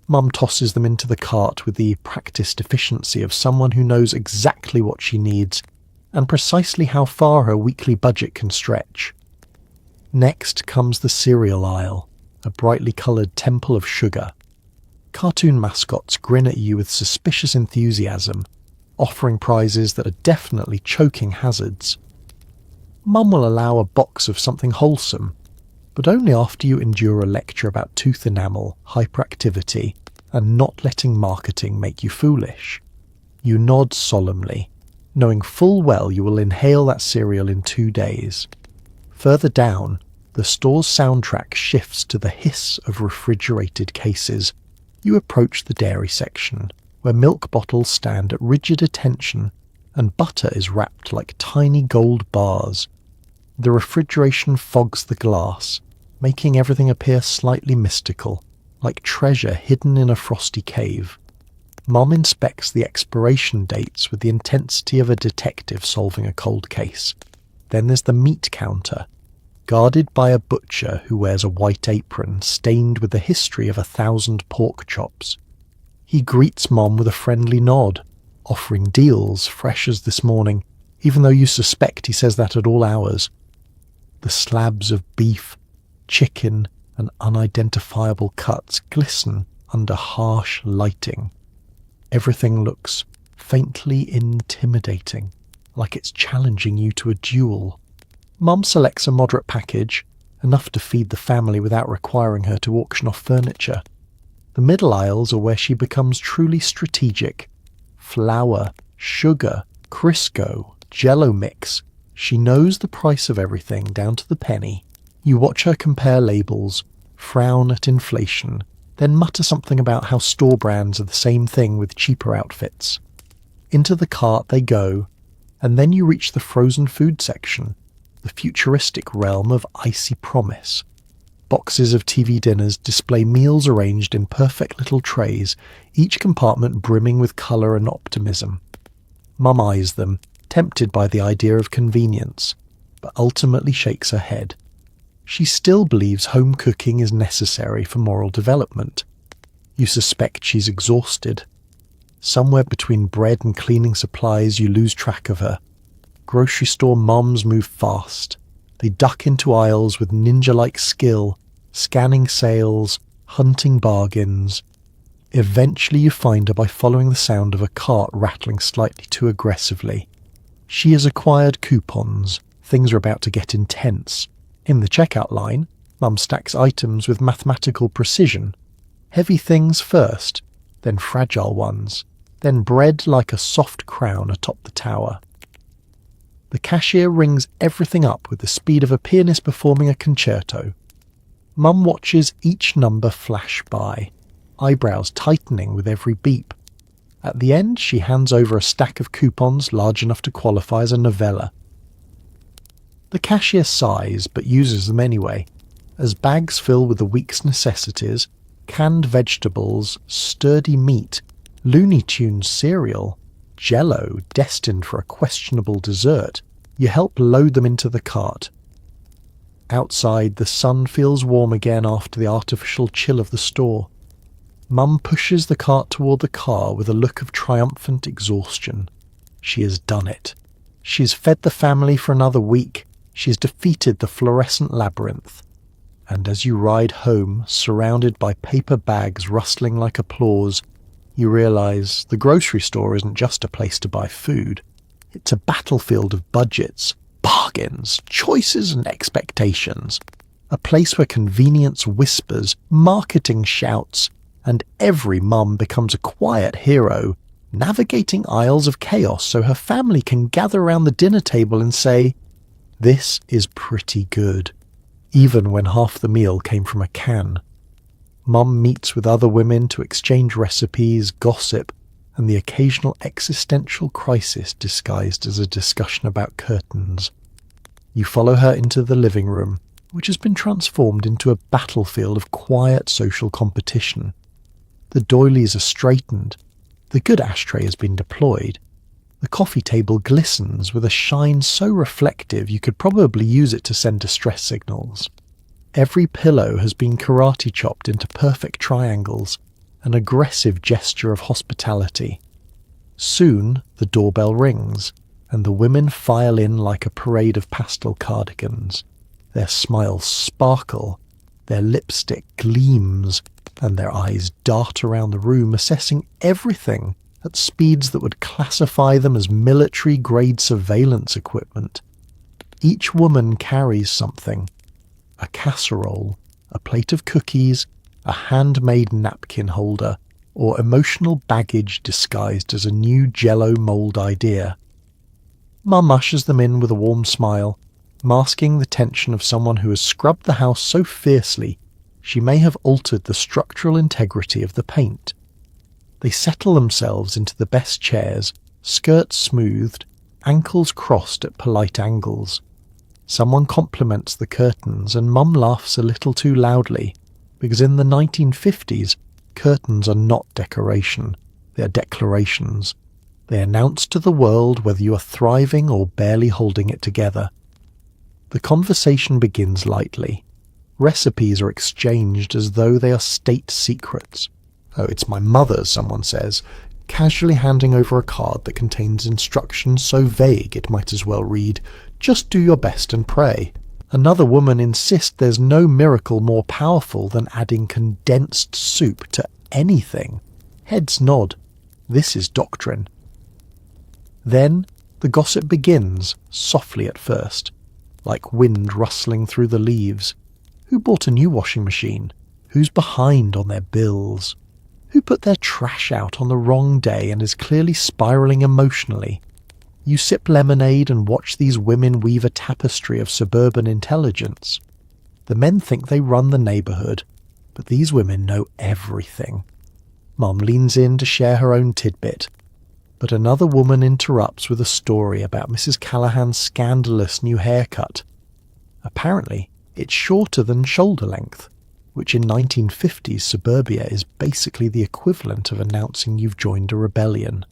Mum tosses them into the cart with the practiced efficiency of someone who knows exactly what she needs and precisely how far her weekly budget can stretch. Next comes the cereal aisle, a brightly coloured temple of sugar. Cartoon mascots grin at you with suspicious enthusiasm, offering prizes that are definitely choking hazards. Mum will allow a box of something wholesome, but only after you endure a lecture about tooth enamel, hyperactivity, and not letting marketing make you foolish. You nod solemnly, knowing full well you will inhale that cereal in 2 days. Further down, the store's soundtrack shifts to the hiss of refrigerated cases. You approach the dairy section, where milk bottles stand at rigid attention and butter is wrapped like tiny gold bars. The refrigeration fogs the glass, making everything appear slightly mystical, like treasure hidden in a frosty cave. Mum inspects the expiration dates with the intensity of a detective solving a cold case. Then there's the meat counter, guarded by a butcher who wears a white apron stained with the history of 1,000 pork chops. He greets Mom with a friendly nod, offering deals fresh as this morning, even though you suspect he says that at all hours. The slabs of beef, chicken, and unidentifiable cuts glisten under harsh lighting. Everything looks faintly intimidating, like it's challenging you to a duel. Mum selects a moderate package, enough to feed the family without requiring her to auction off furniture. The middle aisles are where she becomes truly strategic. Flour, sugar, Crisco, Jello mix. She knows the price of everything down to the penny. You watch her compare labels, frown at inflation, then mutter something about how store brands are the same thing with cheaper outfits. Into the cart they go, and then you reach the frozen food section, the futuristic realm of icy promise. Boxes of TV dinners display meals arranged in perfect little trays, each compartment brimming with colour and optimism. Mum eyes them, tempted by the idea of convenience, but ultimately shakes her head. She still believes home cooking is necessary for moral development. You suspect she's exhausted. Somewhere between bread and cleaning supplies you lose track of her. Grocery store mums move fast. They duck into aisles with ninja-like skill, scanning sales, hunting bargains. Eventually you find her by following the sound of a cart rattling slightly too aggressively. She has acquired coupons. Things are about to get intense. In the checkout line, Mum stacks items with mathematical precision. Heavy things first, then fragile ones, then bread like a soft crown atop the tower. The cashier rings everything up with the speed of a pianist performing a concerto. Mum watches each number flash by, eyebrows tightening with every beep. At the end, she hands over a stack of coupons large enough to qualify as a novella. The cashier sighs, but uses them anyway, as bags fill with the week's necessities, canned vegetables, sturdy meat, Looney Tunes cereal, Jello destined for a questionable dessert. You help load them into the cart. Outside, the sun feels warm again after the artificial chill of the store. Mum pushes the cart toward the car with a look of triumphant exhaustion. She has done it. She has fed the family for another week. She has defeated the fluorescent labyrinth. And as you ride home, surrounded by paper bags rustling like applause, you realise the grocery store isn't just a place to buy food. It's a battlefield of budgets, bargains, choices and expectations. A place where convenience whispers, marketing shouts, and every mum becomes a quiet hero, navigating aisles of chaos so her family can gather around the dinner table and say, "This is pretty good," even when half the meal came from a can. Mum meets with other women to exchange recipes, gossip, and the occasional existential crisis disguised as a discussion about curtains. You follow her into the living room, which has been transformed into a battlefield of quiet social competition. The doilies are straightened, The good ashtray has been deployed. The coffee table glistens with a shine so reflective you could probably use it to send distress signals. Every pillow has been karate chopped into perfect triangles, an aggressive gesture of hospitality. Soon the doorbell rings, and the women file in like a parade of pastel cardigans. Their smiles sparkle, their lipstick gleams, and their eyes dart around the room, assessing everything at speeds that would classify them as military-grade surveillance equipment. Each woman carries something: a casserole, a plate of cookies, a handmade napkin holder, or emotional baggage disguised as a new Jell-O mould idea. Mum ushers them in with a warm smile, masking the tension of someone who has scrubbed the house so fiercely she may have altered the structural integrity of the paint. They settle themselves into the best chairs, skirts smoothed, ankles crossed at polite angles. Someone compliments the curtains, and Mum laughs a little too loudly, because in the 1950s, curtains are not decoration, they are declarations. They announce to the world whether you are thriving or barely holding it together. The conversation begins lightly. Recipes are exchanged as though they are state secrets. "Oh, it's my mother's," someone says, casually handing over a card that contains instructions so vague it might as well read, "Just do your best and pray." Another woman insists there's no miracle more powerful than adding condensed soup to anything. Heads nod. This is doctrine. Then the gossip begins, softly at first, like wind rustling through the leaves. Who bought a new washing machine? Who's behind on their bills? Who put their trash out on the wrong day and is clearly spiralling emotionally? You sip lemonade and watch these women weave a tapestry of suburban intelligence. The men think they run the neighbourhood, but these women know everything. Mum leans in to share her own tidbit, but another woman interrupts with a story about Mrs. Callahan's scandalous new haircut. Apparently, it's shorter than shoulder length, which in 1950s suburbia is basically the equivalent of announcing you've joined a rebellion.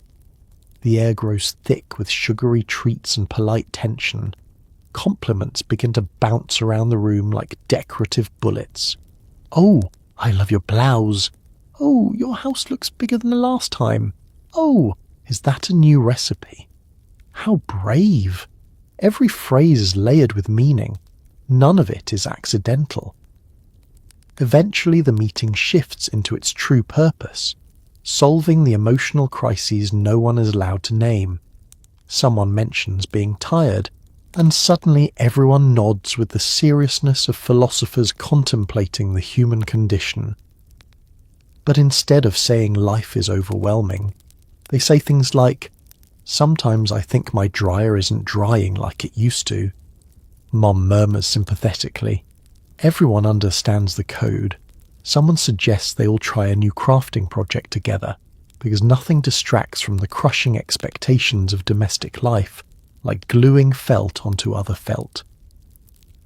The air grows thick with sugary treats and polite tension. Compliments begin to bounce around the room like decorative bullets. "Oh, I love your blouse. Oh, your house looks bigger than the last time. Oh, is that a new recipe?" How brave! Every phrase is layered with meaning. None of it is accidental. Eventually the meeting shifts into its true purpose, solving the emotional crises no one is allowed to name. Someone mentions being tired, and suddenly everyone nods with the seriousness of philosophers contemplating the human condition. But instead of saying life is overwhelming, they say things like, "Sometimes I think my dryer isn't drying like it used to." Mum murmurs sympathetically. Everyone understands the code. Someone suggests they all try a new crafting project together, because nothing distracts from the crushing expectations of domestic life, like gluing felt onto other felt.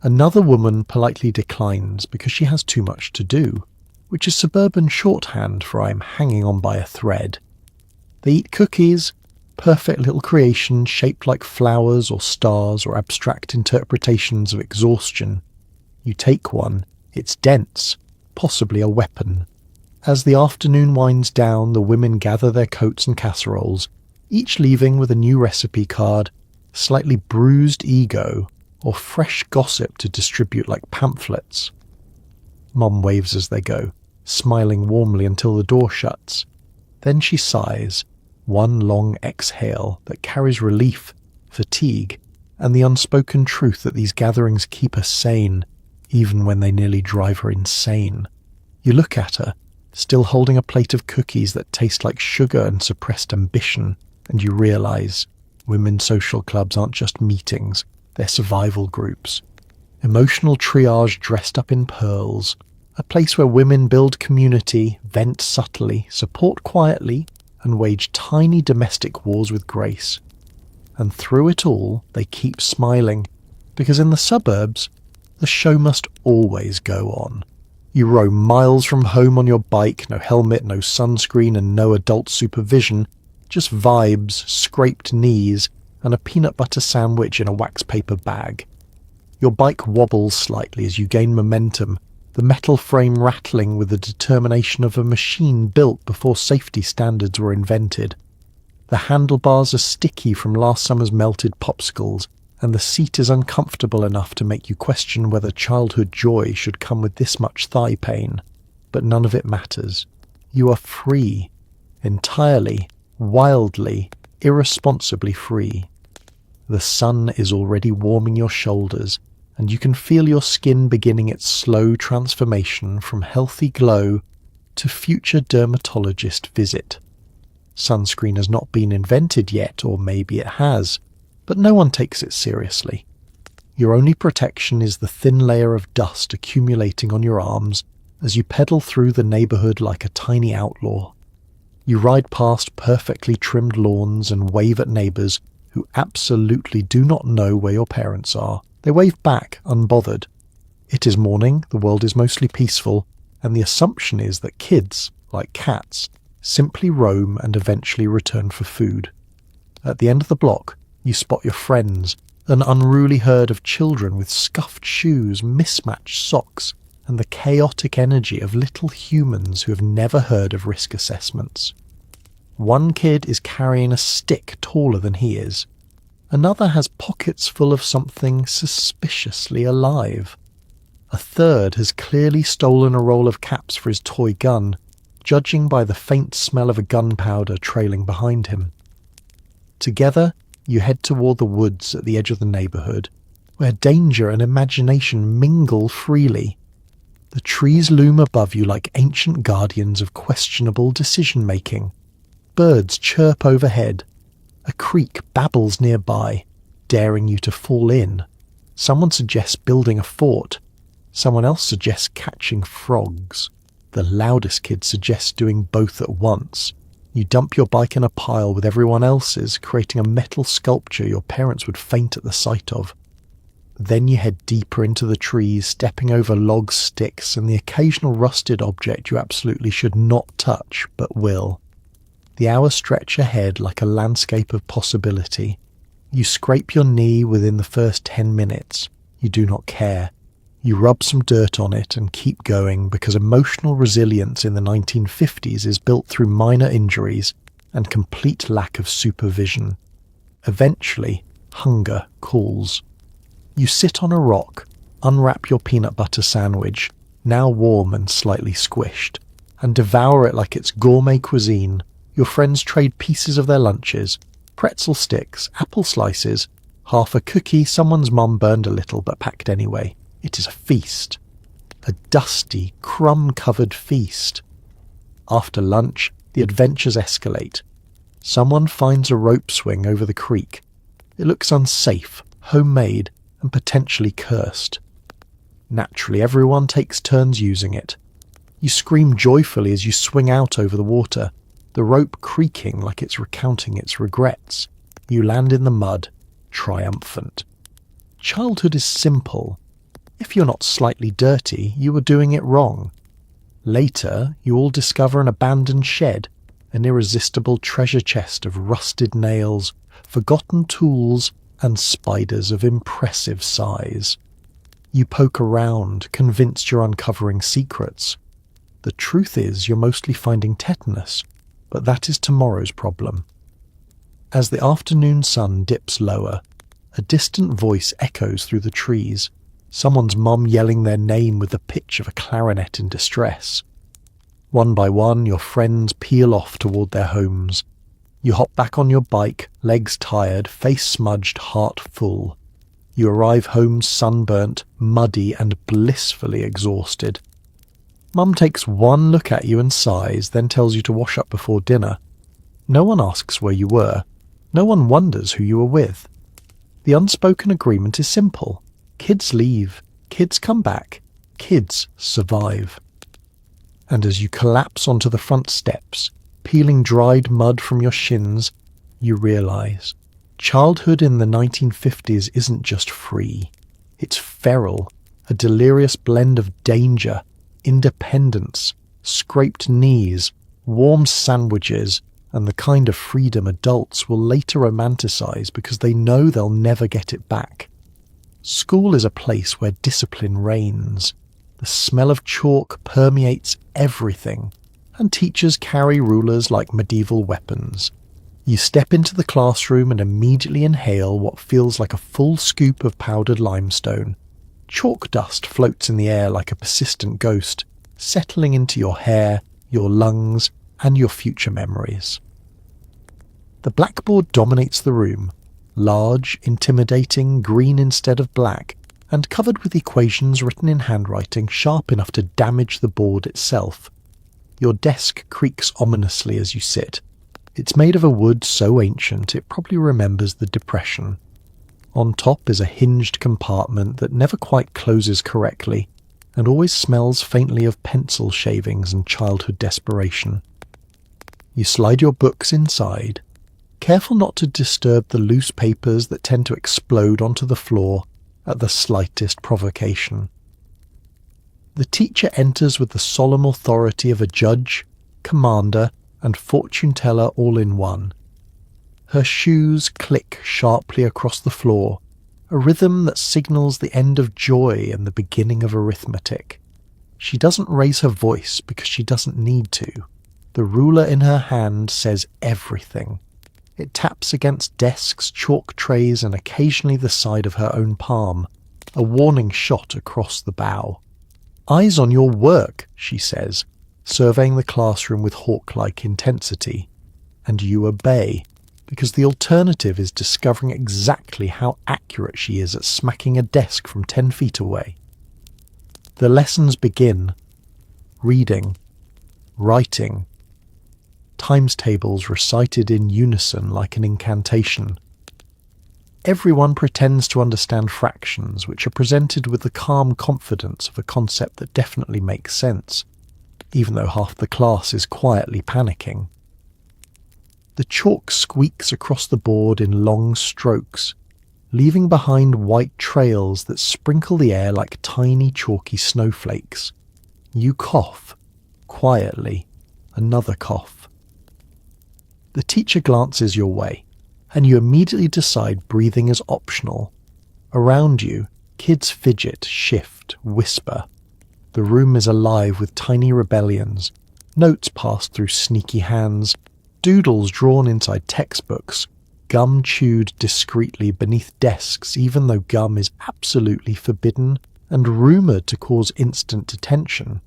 Another woman politely declines because she has too much to do, which is suburban shorthand for "I'm hanging on by a thread." They eat cookies, perfect little creations shaped like flowers or stars or abstract interpretations of exhaustion. You take one, it's dense, possibly a weapon. As the afternoon winds down, the women gather their coats and casseroles, each leaving with a new recipe card, slightly bruised ego, or fresh gossip to distribute like pamphlets. Mum waves as they go, smiling warmly until the door shuts. Then she sighs, one long exhale that carries relief, fatigue, and the unspoken truth that these gatherings keep her sane, even when they nearly drive her insane. You look at her, still holding a plate of cookies that taste like sugar and suppressed ambition, and you realise women's social clubs aren't just meetings, they're survival groups. Emotional triage dressed up in pearls, a place where women build community, vent subtly, support quietly, and wage tiny domestic wars with grace. And through it all, they keep smiling, because in the suburbs, the show must always go on. You roam miles from home on your bike, no helmet, no sunscreen, and no adult supervision, just vibes, scraped knees, and a peanut butter sandwich in a wax paper bag. Your bike wobbles slightly as you gain momentum, the metal frame rattling with the determination of a machine built before safety standards were invented. The handlebars are sticky from last summer's melted popsicles, and the seat is uncomfortable enough to make you question whether childhood joy should come with this much thigh pain. But none of it matters. You are free. Entirely, wildly, irresponsibly free. The sun is already warming your shoulders, and you can feel your skin beginning its slow transformation from healthy glow to future dermatologist visit. Sunscreen has not been invented yet, or maybe it has, but no one takes it seriously. Your only protection is the thin layer of dust accumulating on your arms as you pedal through the neighbourhood like a tiny outlaw. You ride past perfectly trimmed lawns and wave at neighbours who absolutely do not know where your parents are. They wave back, unbothered. It is morning, the world is mostly peaceful, and the assumption is that kids, like cats, simply roam and eventually return for food. At the end of the block, you spot your friends, an unruly herd of children with scuffed shoes, mismatched socks, and the chaotic energy of little humans who have never heard of risk assessments. One kid is carrying a stick taller than he is. Another has pockets full of something suspiciously alive. A third has clearly stolen a roll of caps for his toy gun, judging by the faint smell of a gunpowder trailing behind him. Together, you head toward the woods at the edge of the neighbourhood, where danger and imagination mingle freely. The trees loom above you like ancient guardians of questionable decision-making. Birds chirp overhead. A creek babbles nearby, daring you to fall in. Someone suggests building a fort. Someone else suggests catching frogs. The loudest kid suggests doing both at once. You dump your bike in a pile with everyone else's, creating a metal sculpture your parents would faint at the sight of. Then you head deeper into the trees, stepping over logs, sticks, and the occasional rusted object you absolutely should not touch, but will. The hours stretch ahead like a landscape of possibility. You scrape your knee within the first 10 minutes. You do not care. You rub some dirt on it and keep going because emotional resilience in the 1950s is built through minor injuries and complete lack of supervision. Eventually, hunger calls. You sit on a rock, unwrap your peanut butter sandwich, now warm and slightly squished, and devour it like it's gourmet cuisine. Your friends trade pieces of their lunches, pretzel sticks, apple slices, half a cookie someone's mum burned a little but packed anyway. It is a feast. A dusty, crumb-covered feast. After lunch, the adventures escalate. Someone finds a rope swing over the creek. It looks unsafe, homemade, and potentially cursed. Naturally, everyone takes turns using it. You scream joyfully as you swing out over the water, the rope creaking like it's recounting its regrets. You land in the mud, triumphant. Childhood is simple. If you're not slightly dirty, you were doing it wrong. Later, you all discover an abandoned shed, an irresistible treasure chest of rusted nails, forgotten tools, and spiders of impressive size. You poke around, convinced you're uncovering secrets. The truth is you're mostly finding tetanus, but that is tomorrow's problem. As the afternoon sun dips lower, a distant voice echoes through the trees. Someone's mum yelling their name with the pitch of a clarinet in distress. One by one, your friends peel off toward their homes. You hop back on your bike, legs tired, face smudged, heart full. You arrive home sunburnt, muddy, and blissfully exhausted. Mum takes one look at you and sighs, then tells you to wash up before dinner. No one asks where you were. No one wonders who you were with. The unspoken agreement is simple. Kids leave, kids come back, kids survive. And as you collapse onto the front steps, peeling dried mud from your shins, you realise childhood in the 1950s isn't just free. It's feral, a delirious blend of danger, independence, scraped knees, warm sandwiches, and the kind of freedom adults will later romanticize because they know they'll never get it back. School is a place where discipline reigns. The smell of chalk permeates everything, and teachers carry rulers like medieval weapons. You step into the classroom and immediately inhale what feels like a full scoop of powdered limestone. Chalk dust floats in the air like a persistent ghost, settling into your hair, your lungs, and your future memories. The blackboard dominates the room, large, intimidating, green instead of black, and covered with equations written in handwriting sharp enough to damage the board itself. Your desk creaks ominously as you sit. It's made of a wood so ancient it probably remembers the Depression. On top is a hinged compartment that never quite closes correctly, and always smells faintly of pencil shavings and childhood desperation. You slide your books inside, careful not to disturb the loose papers that tend to explode onto the floor at the slightest provocation. The teacher enters with the solemn authority of a judge, commander, and fortune-teller all in one. Her shoes click sharply across the floor, a rhythm that signals the end of joy and the beginning of arithmetic. She doesn't raise her voice because she doesn't need to. The ruler in her hand says everything. It taps against desks, chalk trays, and occasionally the side of her own palm, a warning shot across the bow. "Eyes on your work," she says, surveying the classroom with hawk-like intensity. And you obey, because the alternative is discovering exactly how accurate she is at smacking a desk from 10 feet away. The lessons begin. Reading, writing, times tables recited in unison like an incantation. Everyone pretends to understand fractions, which are presented with the calm confidence of a concept that definitely makes sense, even though half the class is quietly panicking. The chalk squeaks across the board in long strokes, leaving behind white trails that sprinkle the air like tiny chalky snowflakes. You cough, quietly, another cough. The teacher glances your way, and you immediately decide breathing is optional. Around you, kids fidget, shift, whisper. The room is alive with tiny rebellions, notes passed through sneaky hands, doodles drawn inside textbooks, gum chewed discreetly beneath desks even though gum is absolutely forbidden and rumoured to cause instant detention.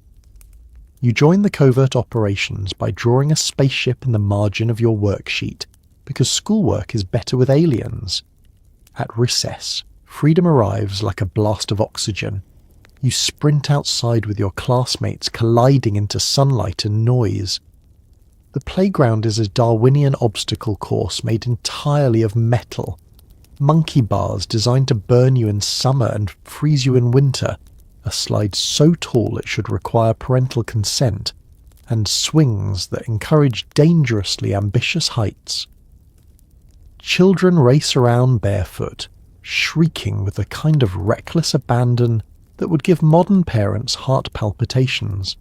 You join the covert operations by drawing a spaceship in the margin of your worksheet, because schoolwork is better with aliens. At recess, freedom arrives like a blast of oxygen. You sprint outside with your classmates colliding into sunlight and noise. The playground is a Darwinian obstacle course made entirely of metal. Monkey bars designed to burn you in summer and freeze you in winter, a slide so tall it should require parental consent, and swings that encourage dangerously ambitious heights. Children race around barefoot, shrieking with a kind of reckless abandon that would give modern parents heart palpitations.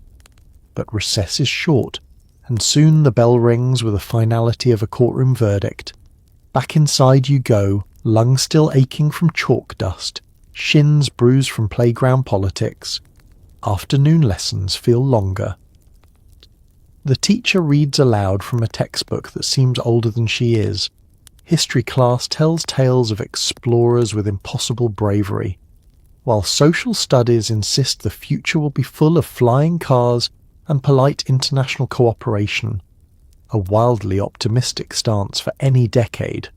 But recess is short, and soon the bell rings with the finality of a courtroom verdict. Back inside you go, lungs still aching from chalk dust, shins bruised from playground politics. Afternoon lessons feel longer. The teacher reads aloud from a textbook that seems older than she is. History class tells tales of explorers with impossible bravery, while social studies insist the future will be full of flying cars and polite international cooperation. A wildly optimistic stance for any decade.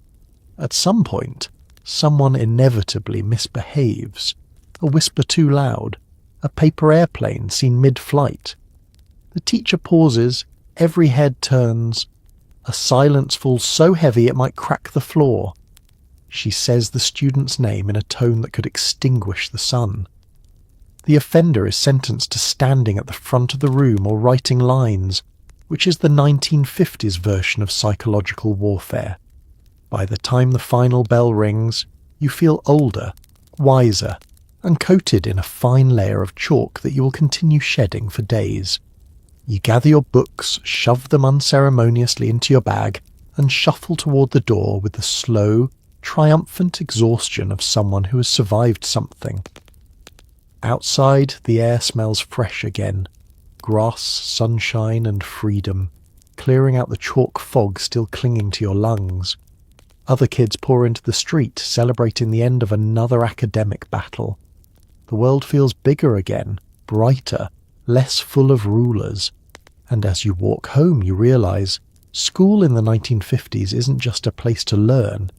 At some point, someone inevitably misbehaves. A whisper too loud, a paper airplane seen mid-flight. The teacher pauses, every head turns. A silence falls so heavy it might crack the floor. She says the student's name in a tone that could extinguish the sun. The offender is sentenced to standing at the front of the room or writing lines, which is the 1950s version of psychological warfare. By the time the final bell rings, you feel older, wiser, and coated in a fine layer of chalk that you will continue shedding for days. You gather your books, shove them unceremoniously into your bag, and shuffle toward the door with the slow, triumphant exhaustion of someone who has survived something. Outside, the air smells fresh again. Grass, sunshine, and freedom, clearing out the chalk fog still clinging to your lungs. Other kids pour into the street, celebrating the end of another academic battle. The world feels bigger again, brighter, less full of rulers. And as you walk home, you realise school in the 1950s isn't just a place to learn.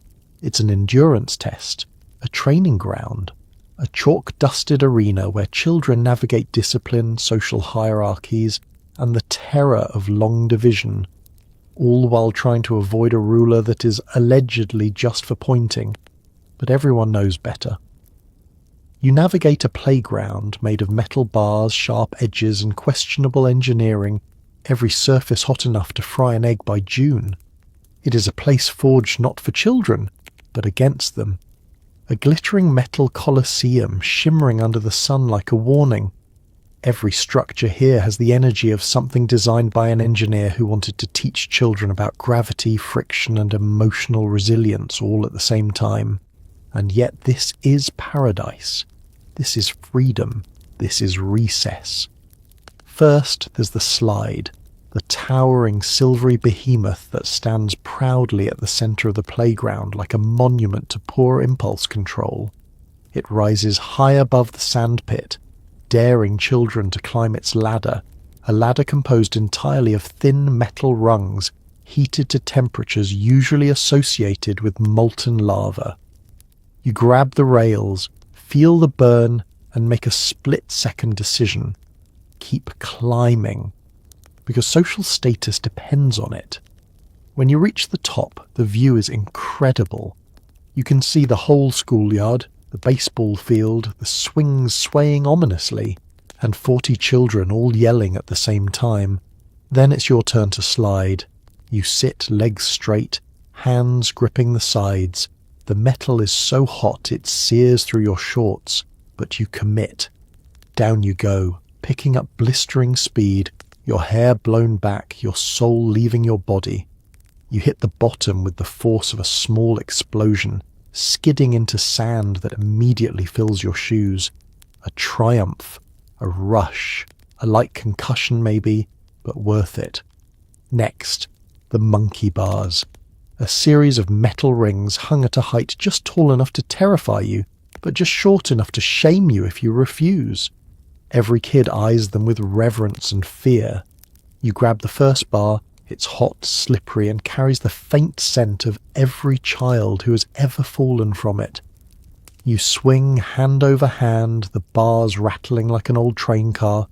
It's an endurance test, a training ground, a chalk-dusted arena where children navigate discipline, social hierarchies, and the terror of long division, all while trying to avoid a ruler that is allegedly just for pointing, but everyone knows better. You navigate a playground made of metal bars, sharp edges, and questionable engineering, every surface hot enough to fry an egg by June. It is a place forged not for children, but against them. A glittering metal coliseum shimmering under the sun like a warning. Every structure here has the energy of something designed by an engineer who wanted to teach children about gravity, friction, and emotional resilience all at the same time. And yet this is paradise. This is freedom. This is recess. First, there's the slide, the towering silvery behemoth that stands proudly at the centre of the playground like a monument to poor impulse control. It rises high above the sandpit, daring children to climb its ladder, a ladder composed entirely of thin metal rungs heated to temperatures usually associated with molten lava. You grab the rails, feel the burn, and make a split-second decision. Keep climbing, because social status depends on it. When you reach the top, the view is incredible. You can see the whole schoolyard, the baseball field, the swings swaying ominously, and 40 children all yelling at the same time. Then it's your turn to slide. You sit legs straight, hands gripping the sides. The metal is so hot it sears through your shorts, but you commit. Down you go, picking up blistering speed, your hair blown back, your soul leaving your body. You hit the bottom with the force of a small explosion, skidding into sand that immediately fills your shoes. A triumph, a rush, a light concussion maybe, but worth it. Next, the monkey bars. A series of metal rings hung at a height just tall enough to terrify you, but just short enough to shame you if you refuse. Every kid eyes them with reverence and fear. You grab the first bar. It's hot, slippery, and carries the faint scent of every child who has ever fallen from it. You swing hand over hand, the bars rattling like an old train car,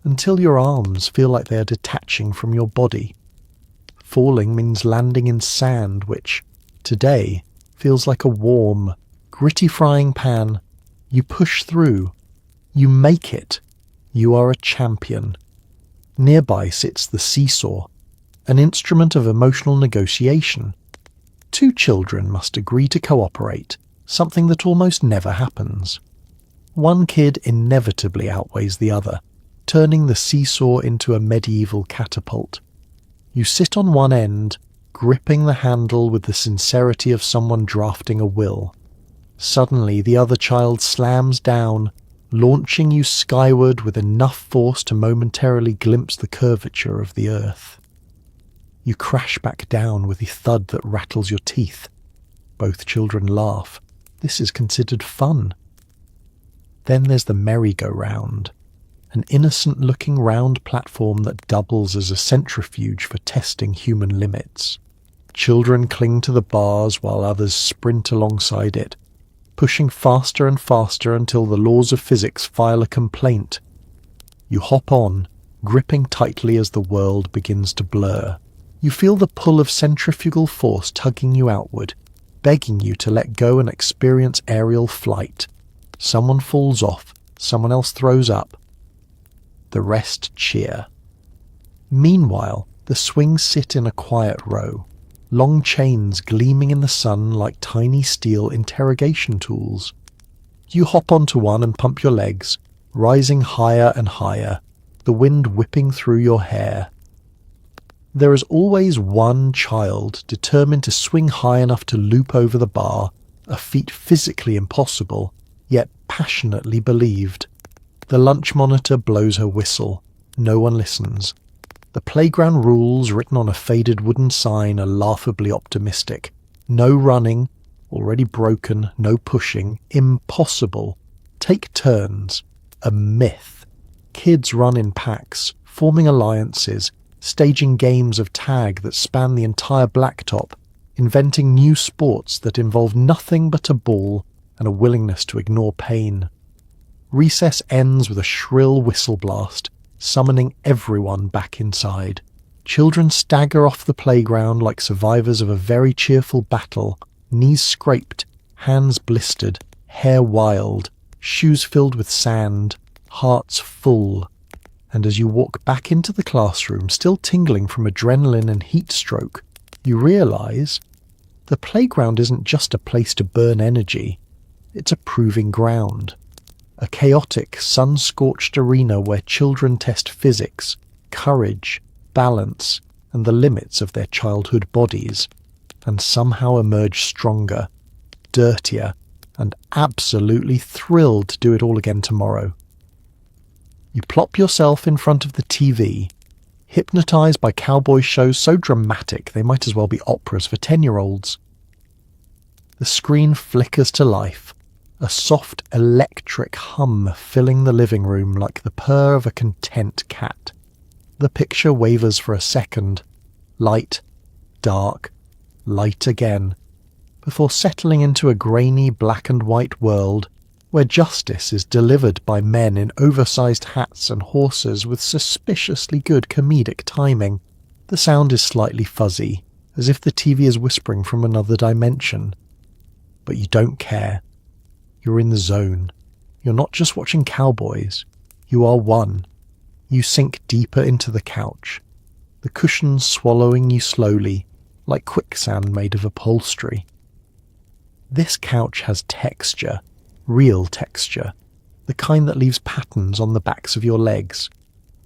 until your arms feel like they are detaching from your body. Falling means landing in sand, which, today, feels like a warm, gritty frying pan. You push through. You make it. You are a champion. Nearby sits the seesaw, an instrument of emotional negotiation. Two children must agree to cooperate, something that almost never happens. One kid inevitably outweighs the other, turning the seesaw into a medieval catapult. You sit on one end, gripping the handle with the sincerity of someone drafting a will. Suddenly the other child slams down, launching you skyward with enough force to momentarily glimpse the curvature of the earth. You crash back down with the thud that rattles your teeth. Both children laugh. This is considered fun. Then there's the merry-go-round, an innocent-looking round platform that doubles as a centrifuge for testing human limits. Children cling to the bars while others sprint alongside it, pushing faster and faster until the laws of physics file a complaint. You hop on, gripping tightly as the world begins to blur. You feel the pull of centrifugal force tugging you outward, begging you to let go and experience aerial flight. Someone falls off, someone else throws up. The rest cheer. Meanwhile, the swings sit in a quiet row, long chains gleaming in the sun like tiny steel interrogation tools. You hop onto one and pump your legs, rising higher and higher, the wind whipping through your hair. There is always one child determined to swing high enough to loop over the bar, a feat physically impossible, yet passionately believed. The lunch monitor blows her whistle. No one listens. The playground rules written on a faded wooden sign are laughably optimistic. No running, already broken, no pushing, impossible. Take turns. A myth. Kids run in packs, forming alliances, staging games of tag that span the entire blacktop, inventing new sports that involve nothing but a ball and a willingness to ignore pain. Recess ends with a shrill whistle blast, summoning everyone back inside. Children stagger off the playground like survivors of a very cheerful battle, knees scraped, hands blistered, hair wild, shoes filled with sand, hearts full. And as you walk back into the classroom, still tingling from adrenaline and heat stroke, you realise the playground isn't just a place to burn energy, it's a proving ground. A chaotic, sun-scorched arena where children test physics, courage, balance, and the limits of their childhood bodies, and somehow emerge stronger, dirtier, and absolutely thrilled to do it all again tomorrow. You plop yourself in front of the TV, hypnotised by cowboy shows so dramatic they might as well be operas for 10-year-olds. The screen flickers to life, a soft electric hum filling the living room like the purr of a content cat. The picture wavers for a second, light, dark, light again, before settling into a grainy black and white world where justice is delivered by men in oversized hats and horses with suspiciously good comedic timing. The sound is slightly fuzzy, as if the TV is whispering from another dimension. But you don't care. You're in the zone. You're not just watching cowboys. You are one. You sink deeper into the couch, the cushions swallowing you slowly, like quicksand made of upholstery. This couch has texture, real texture, the kind that leaves patterns on the backs of your legs.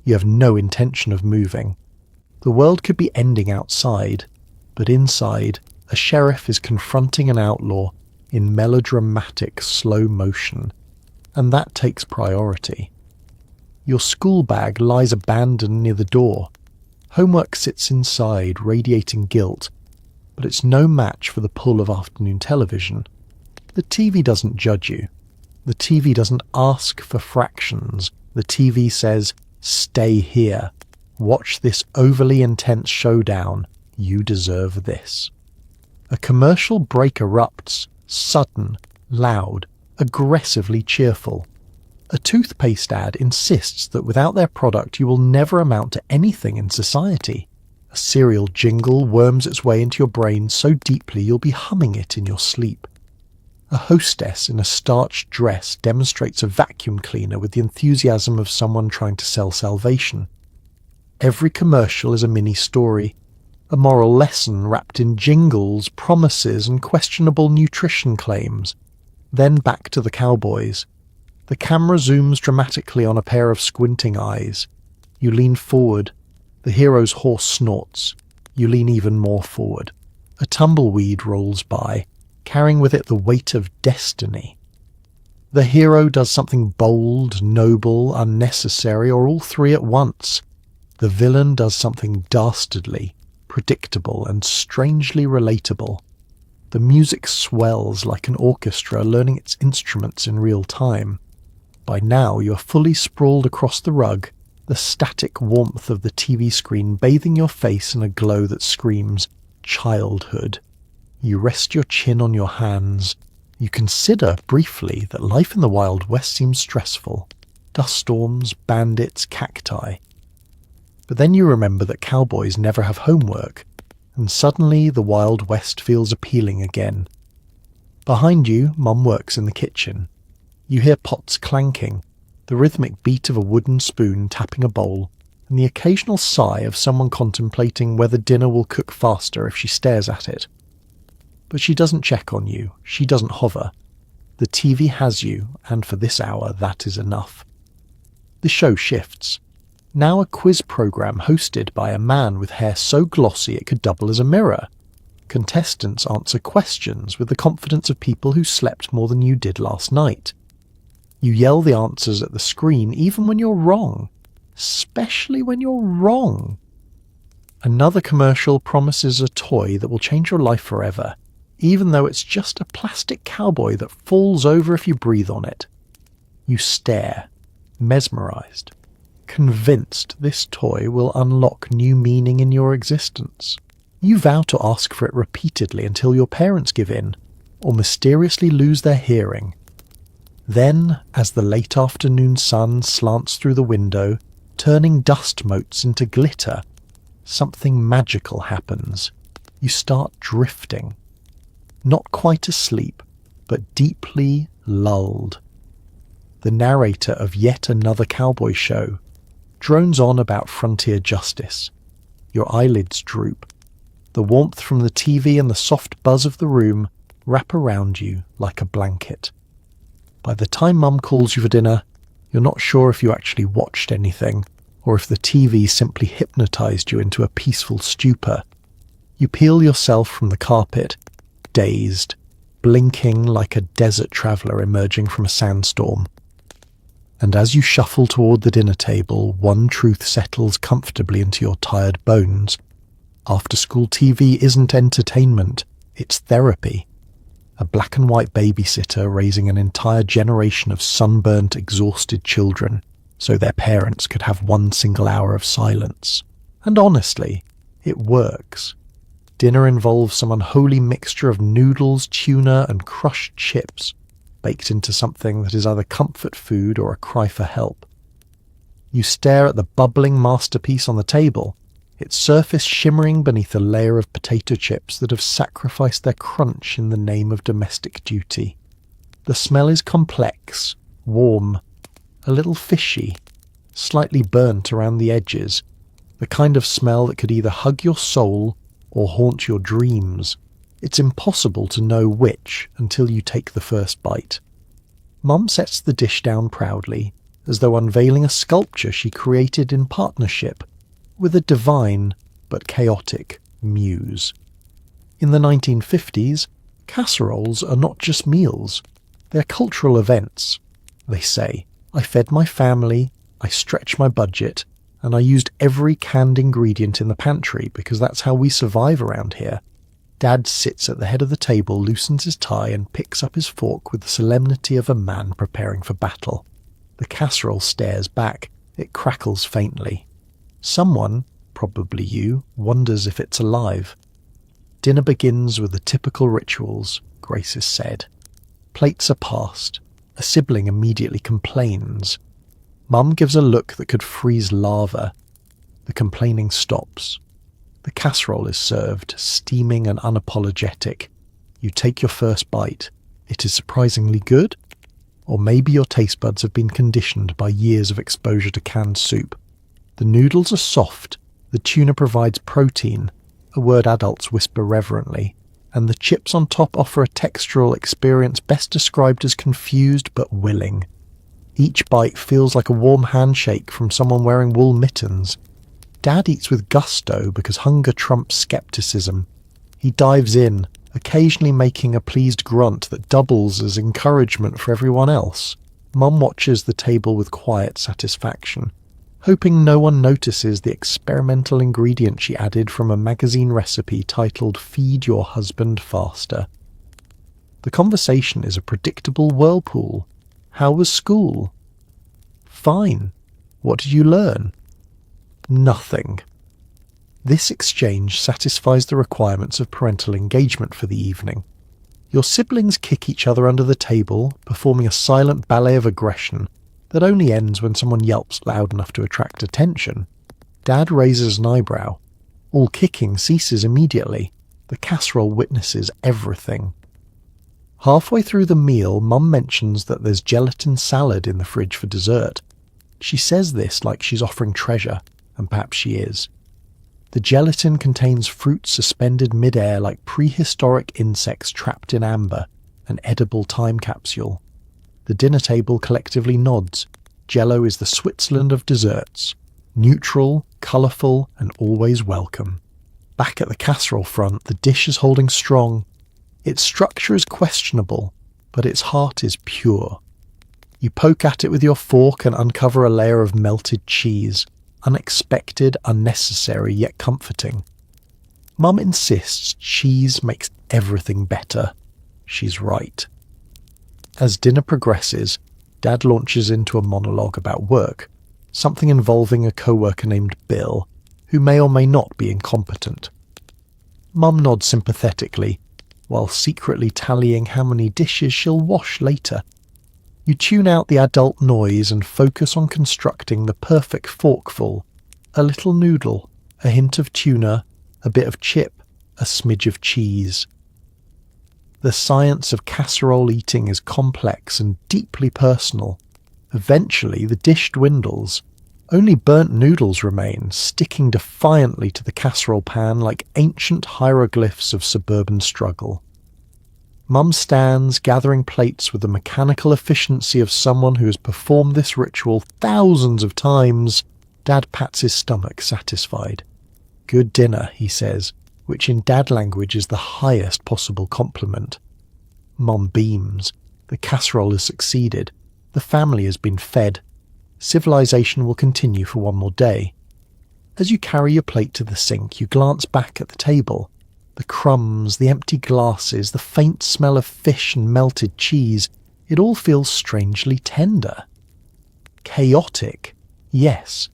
You have no intention of moving. The world could be ending outside, but inside, a sheriff is confronting an outlaw in melodramatic slow motion, and that takes priority. Your school bag lies abandoned near the door. Homework sits inside, radiating guilt, but it's no match for the pull of afternoon television. The TV doesn't judge you. The TV doesn't ask for fractions. The TV says, stay here. Watch this overly intense showdown. You deserve this. A commercial break erupts, sudden, loud, aggressively cheerful. A toothpaste ad insists that without their product you will never amount to anything in society. A cereal jingle worms its way into your brain so deeply you'll be humming it in your sleep. A hostess in a starched dress demonstrates a vacuum cleaner with the enthusiasm of someone trying to sell salvation. Every commercial is a mini-story, a moral lesson wrapped in jingles, promises, and questionable nutrition claims. Then back to the cowboys. The camera zooms dramatically on a pair of squinting eyes. You lean forward. The hero's horse snorts. You lean even more forward. A tumbleweed rolls by, carrying with it the weight of destiny. The hero does something bold, noble, unnecessary, or all three at once. The villain does something dastardly, predictable, and strangely relatable. The music swells like an orchestra learning its instruments in real time. By now you are fully sprawled across the rug, the static warmth of the TV screen bathing your face in a glow that screams childhood. You rest your chin on your hands. You consider, briefly, that life in the Wild West seems stressful. Dust storms, bandits, cacti. But then you remember that cowboys never have homework, and suddenly the Wild West feels appealing again. Behind you, Mum works in the kitchen. You hear pots clanking, the rhythmic beat of a wooden spoon tapping a bowl, and the occasional sigh of someone contemplating whether dinner will cook faster if she stares at it. But she doesn't check on you, she doesn't hover. The TV has you, and for this hour that is enough. The show shifts. Now a quiz program hosted by a man with hair so glossy it could double as a mirror. Contestants answer questions with the confidence of people who slept more than you did last night. You yell the answers at the screen even when you're wrong. Especially when you're wrong. Another commercial promises a toy that will change your life forever, even though it's just a plastic cowboy that falls over if you breathe on it. You stare, mesmerized, convinced this toy will unlock new meaning in your existence. You vow to ask for it repeatedly until your parents give in, or mysteriously lose their hearing. Then, as the late afternoon sun slants through the window, turning dust motes into glitter, something magical happens. You start drifting. Not quite asleep, but deeply lulled. The narrator of yet another cowboy show drones on about frontier justice. Your eyelids droop. The warmth from the TV and the soft buzz of the room wrap around you like a blanket. By the time Mum calls you for dinner, you're not sure if you actually watched anything, or if the TV simply hypnotized you into a peaceful stupor. You peel yourself from the carpet, dazed, blinking like a desert traveller emerging from a sandstorm. And as you shuffle toward the dinner table, one truth settles comfortably into your tired bones. After-school TV isn't entertainment, it's therapy. A black and white babysitter raising an entire generation of sunburnt, exhausted children, so their parents could have one single hour of silence. And honestly, it works. Dinner involves some unholy mixture of noodles, tuna, and crushed chips, baked into something that is either comfort food or a cry for help. You stare at the bubbling masterpiece on the table, its surface shimmering beneath a layer of potato chips that have sacrificed their crunch in the name of domestic duty. The smell is complex, warm, a little fishy, slightly burnt around the edges, the kind of smell that could either hug your soul or haunt your dreams. It's impossible to know which until you take the first bite. Mum sets the dish down proudly, as though unveiling a sculpture she created in partnership with a divine but chaotic muse. In the 1950s, casseroles are not just meals, they're cultural events. They say, I fed my family, I stretched my budget, and I used every canned ingredient in the pantry because that's how we survive around here. Dad sits at the head of the table, loosens his tie, and picks up his fork with the solemnity of a man preparing for battle. The casserole stares back. It crackles faintly. Someone, probably you, wonders if it's alive. Dinner begins with the typical rituals, Grace is said. Plates are passed. A sibling immediately complains. Mum gives a look that could freeze lava. The complaining stops. The casserole is served, steaming and unapologetic. You take your first bite. It is surprisingly good. Or maybe your taste buds have been conditioned by years of exposure to canned soup. The noodles are soft, the tuna provides protein, a word adults whisper reverently, and the chips on top offer a textural experience best described as confused but willing. Each bite feels like a warm handshake from someone wearing wool mittens. Dad eats with gusto because hunger trumps skepticism. He dives in, occasionally making a pleased grunt that doubles as encouragement for everyone else. Mum watches the table with quiet satisfaction, hoping no one notices the experimental ingredient she added from a magazine recipe titled Feed Your Husband Faster. The conversation is a predictable whirlpool. How was school? Fine. What did you learn? Nothing. This exchange satisfies the requirements of parental engagement for the evening. Your siblings kick each other under the table, performing a silent ballet of aggression that only ends when someone yelps loud enough to attract attention. Dad raises an eyebrow. All kicking ceases immediately. The casserole witnesses everything. Halfway through the meal, Mum mentions that there's gelatin salad in the fridge for dessert. She says this like she's offering treasure, and perhaps she is. The gelatin contains fruit suspended mid-air like prehistoric insects trapped in amber, an edible time capsule. The dinner table collectively nods. Jell-O is the Switzerland of desserts. Neutral, colourful, and always welcome. Back at the casserole front, the dish is holding strong. Its structure is questionable, but its heart is pure. You poke at it with your fork and uncover a layer of melted cheese. Unexpected, unnecessary, yet comforting. Mum insists cheese makes everything better. She's right. As dinner progresses, Dad launches into a monologue about work, something involving a co-worker named Bill, who may or may not be incompetent. Mum nods sympathetically, while secretly tallying how many dishes she'll wash later. You tune out the adult noise and focus on constructing the perfect forkful. A little noodle, a hint of tuna, a bit of chip, a smidge of cheese. The science of casserole eating is complex and deeply personal. Eventually the dish dwindles. Only burnt noodles remain, sticking defiantly to the casserole pan like ancient hieroglyphs of suburban struggle. Mum stands, gathering plates with the mechanical efficiency of someone who has performed this ritual thousands of times. Dad pats his stomach, satisfied. Good dinner, he says, which in Dad language is the highest possible compliment. Mum beams. The casserole has succeeded. The family has been fed. Civilization will continue for one more day. As you carry your plate to the sink, you glance back at the table. The crumbs, the empty glasses, the faint smell of fish and melted cheese, it all feels strangely tender. Chaotic, yes.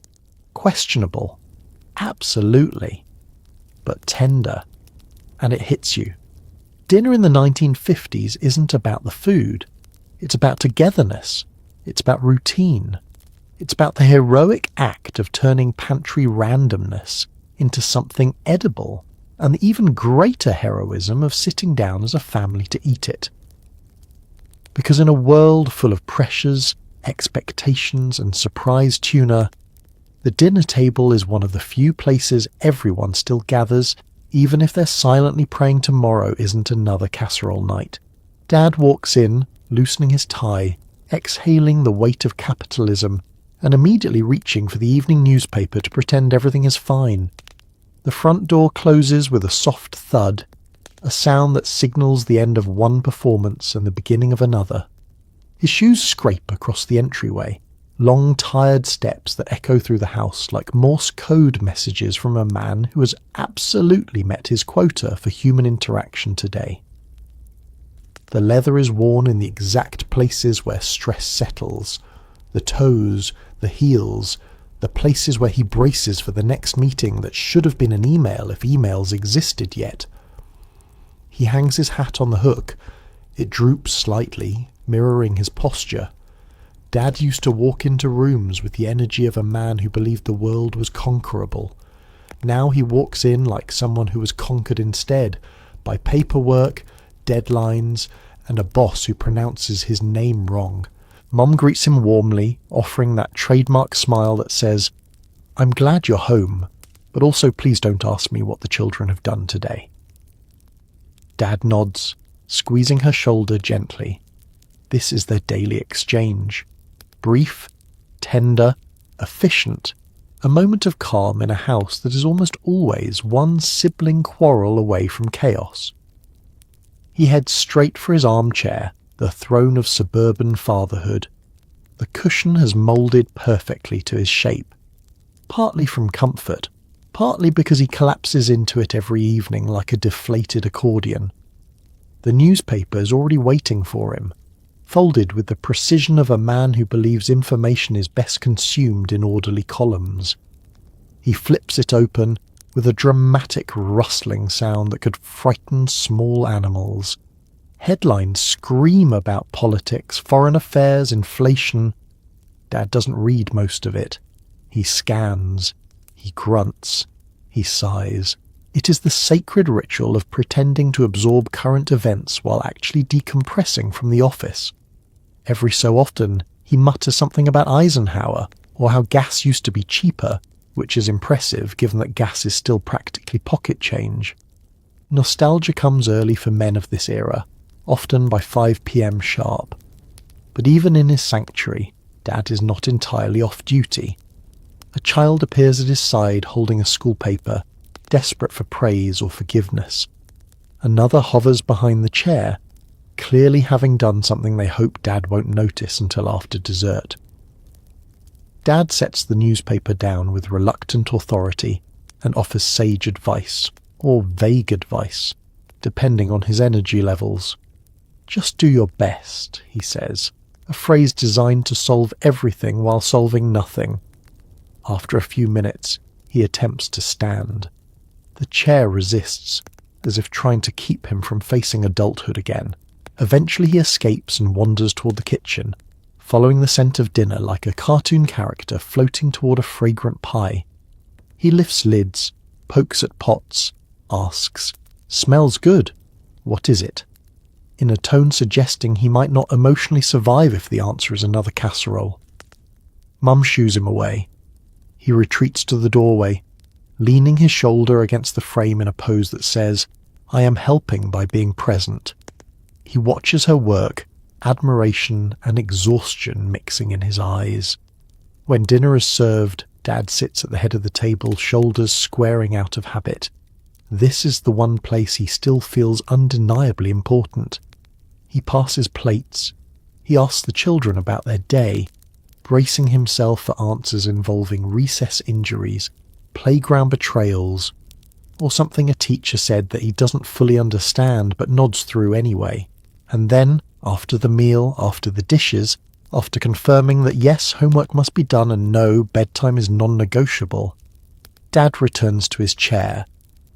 Questionable, absolutely. But tender. And it hits you. Dinner in the 1950s isn't about the food. It's about togetherness. It's about routine. It's about the heroic act of turning pantry randomness into something edible, and the even greater heroism of sitting down as a family to eat it. Because in a world full of pressures, expectations, and surprise tuna, the dinner table is one of the few places everyone still gathers, even if they're silently praying tomorrow isn't another casserole night. Dad walks in, loosening his tie, exhaling the weight of capitalism, and immediately reaching for the evening newspaper to pretend everything is fine. The front door closes with a soft thud, a sound that signals the end of one performance and the beginning of another. His shoes scrape across the entryway, long tired steps that echo through the house like Morse code messages from a man who has absolutely met his quota for human interaction today. The leather is worn in the exact places where stress settles, the toes, the heels, the places where he braces for the next meeting that should have been an email if emails existed yet. He hangs his hat on the hook. It droops slightly, mirroring his posture. Dad used to walk into rooms with the energy of a man who believed the world was conquerable. Now he walks in like someone who was conquered instead, by paperwork, deadlines, and a boss who pronounces his name wrong. Mum greets him warmly, offering that trademark smile that says, "I'm glad you're home, but also please don't ask me what the children have done today." Dad nods, squeezing her shoulder gently. This is their daily exchange. Brief, tender, efficient, a moment of calm in a house that is almost always one sibling quarrel away from chaos. He heads straight for his armchair, the throne of suburban fatherhood. The cushion has moulded perfectly to his shape, partly from comfort, partly because he collapses into it every evening like a deflated accordion. The newspaper is already waiting for him, folded with the precision of a man who believes information is best consumed in orderly columns. He flips it open with a dramatic rustling sound that could frighten small animals. Headlines scream about politics, foreign affairs, inflation. Dad doesn't read most of it. He scans. He grunts. He sighs. It is the sacred ritual of pretending to absorb current events while actually decompressing from the office. Every so often, he mutters something about Eisenhower, or how gas used to be cheaper, which is impressive given that gas is still practically pocket change. Nostalgia comes early for men of this era. often by 5 p.m. sharp. But even in his sanctuary, Dad is not entirely off duty. A child appears at his side holding a school paper, desperate for praise or forgiveness. Another hovers behind the chair, clearly having done something they hope Dad won't notice until after dessert. Dad sets the newspaper down with reluctant authority and offers sage advice, or vague advice, depending on his energy levels. "Just do your best," he says, a phrase designed to solve everything while solving nothing. After a few minutes, he attempts to stand. The chair resists, as if trying to keep him from facing adulthood again. Eventually he escapes and wanders toward the kitchen, following the scent of dinner like a cartoon character floating toward a fragrant pie. He lifts lids, pokes at pots, asks, "Smells good. What is it?" in a tone suggesting he might not emotionally survive if the answer is another casserole. Mum shoos him away. He retreats to the doorway, leaning his shoulder against the frame in a pose that says, "I am helping by being present." He watches her work, admiration and exhaustion mixing in his eyes. When dinner is served, Dad sits at the head of the table, shoulders squaring out of habit. This is the one place he still feels undeniably important. He passes plates. He asks the children about their day, bracing himself for answers involving recess injuries, playground betrayals, or something a teacher said that he doesn't fully understand but nods through anyway. And then, after the meal, after the dishes, after confirming that yes, homework must be done and no, bedtime is non-negotiable, Dad returns to his chair.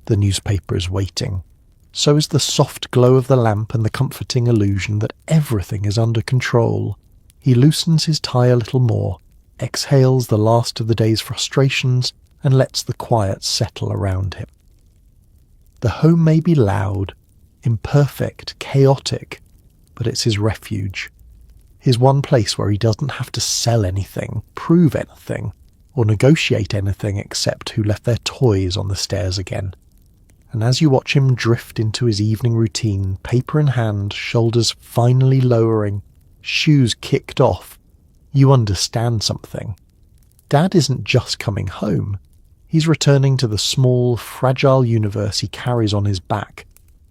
The newspaper is waiting. So is the soft glow of the lamp and the comforting illusion that everything is under control. He loosens his tie a little more, exhales the last of the day's frustrations, and lets the quiet settle around him. The home may be loud, imperfect, chaotic, but it's his refuge. His one place where he doesn't have to sell anything, prove anything, or negotiate anything except who left their toys on the stairs again. And as you watch him drift into his evening routine, paper in hand, shoulders finally lowering, shoes kicked off, you understand something. Dad isn't just coming home. He's returning to the small, fragile universe he carries on his back,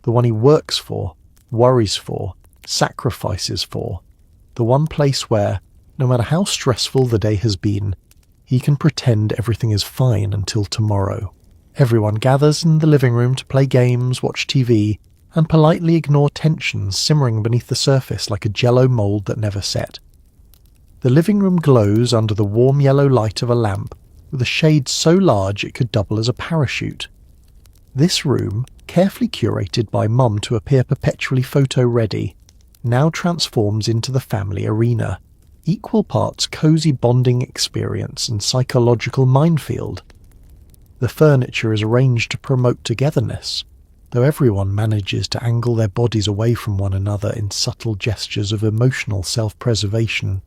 the one he works for, worries for, sacrifices for, the one place where, no matter how stressful the day has been, he can pretend everything is fine until tomorrow. Everyone gathers in the living room to play games, watch TV, and politely ignore tensions simmering beneath the surface like a jello mould that never set. The living room glows under the warm yellow light of a lamp, with a shade so large it could double as a parachute. This room, carefully curated by Mum to appear perpetually photo-ready, now transforms into the family arena, equal parts cosy bonding experience and psychological minefield. The furniture is arranged to promote togetherness, though everyone manages to angle their bodies away from one another in subtle gestures of emotional self-preservation.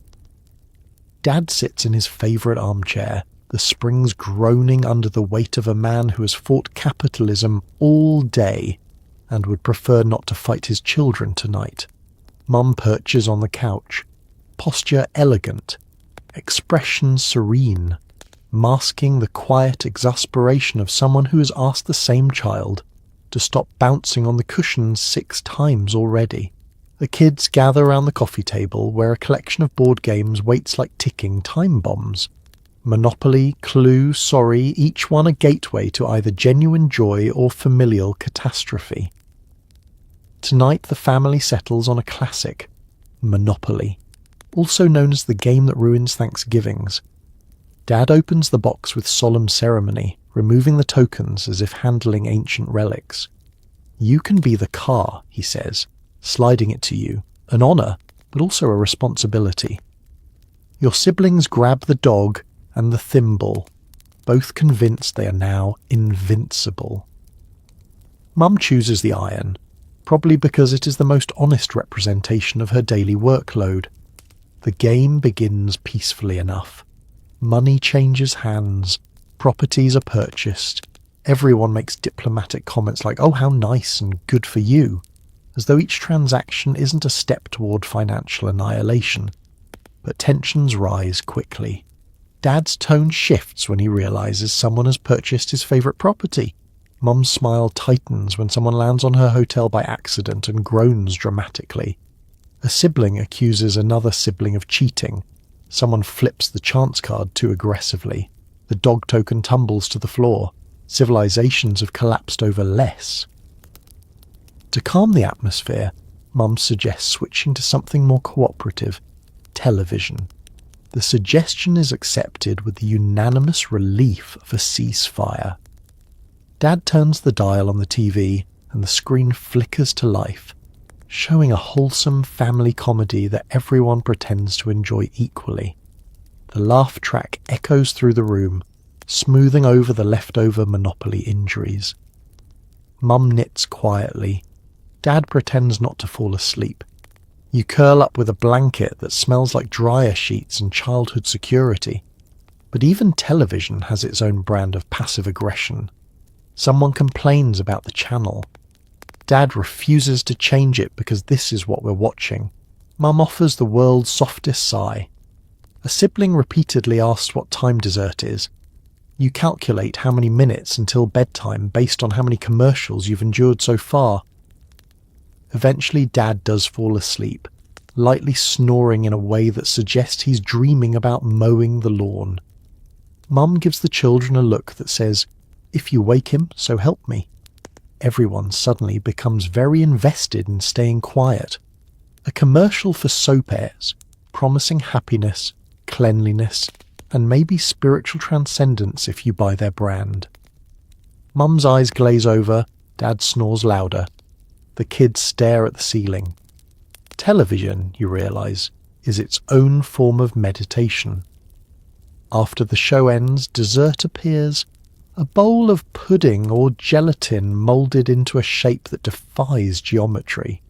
Dad sits in his favourite armchair, the springs groaning under the weight of a man who has fought capitalism all day and would prefer not to fight his children tonight. Mum perches on the couch, posture elegant, expression serene, masking the quiet exasperation of someone who has asked the same child to stop bouncing on the cushions 6 times already. The kids gather around the coffee table where a collection of board games waits like ticking time bombs. Monopoly, Clue, Sorry, each one a gateway to either genuine joy or familial catastrophe. Tonight the family settles on a classic, Monopoly, also known as the game that ruins Thanksgivings. Dad opens the box with solemn ceremony, removing the tokens as if handling ancient relics. "You can be the car," he says, sliding it to you, an honour, but also a responsibility. Your siblings grab the dog and the thimble, both convinced they are now invincible. Mum chooses the iron, probably because it is the most honest representation of her daily workload. The game begins peacefully enough. Money changes hands, properties are purchased, everyone makes diplomatic comments like, "Oh, how nice and good for you," as though each transaction isn't a step toward financial annihilation. But tensions rise quickly. Dad's tone shifts when he realizes someone has purchased his favorite property. Mum's smile tightens when someone lands on her hotel by accident and groans dramatically. A sibling accuses another sibling of cheating. Someone flips the chance card too aggressively. The dog token tumbles to the floor. Civilizations have collapsed over less. To calm the atmosphere, Mum suggests switching to something more cooperative: television. The suggestion is accepted with the unanimous relief of a ceasefire. Dad turns the dial on the TV and the screen flickers to life, showing a wholesome family comedy that everyone pretends to enjoy equally. The laugh track echoes through the room, smoothing over the leftover Monopoly injuries. Mum knits quietly. Dad pretends not to fall asleep. You curl up with a blanket that smells like dryer sheets and childhood security. But even television has its own brand of passive aggression. Someone complains about the channel. Dad refuses to change it because this is what we're watching. Mum offers the world's softest sigh. A sibling repeatedly asks what time dessert is. You calculate how many minutes until bedtime based on how many commercials you've endured so far. Eventually Dad does fall asleep, lightly snoring in a way that suggests he's dreaming about mowing the lawn. Mum gives the children a look that says, "If you wake him, so help me." Everyone suddenly becomes very invested in staying quiet. A commercial for soap airs, promising happiness, cleanliness, and maybe spiritual transcendence if you buy their brand. Mum's eyes glaze over, Dad snores louder. The kids stare at the ceiling. Television, you realise, is its own form of meditation. After the show ends, dessert appears, a bowl of pudding or gelatin moulded into a shape that defies geometry.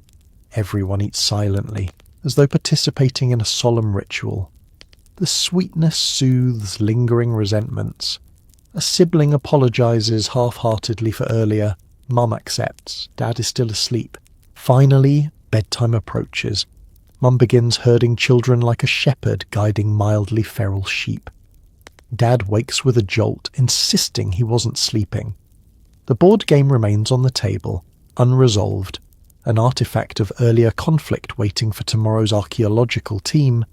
Everyone eats silently, as though participating in a solemn ritual. The sweetness soothes lingering resentments. A sibling apologises half-heartedly for earlier. Mum accepts. Dad is still asleep. Finally, bedtime approaches. Mum begins herding children like a shepherd guiding mildly feral sheep. Dad wakes with a jolt, insisting he wasn't sleeping. The board game remains on the table, unresolved, an artifact of earlier conflict waiting for tomorrow's archaeological team.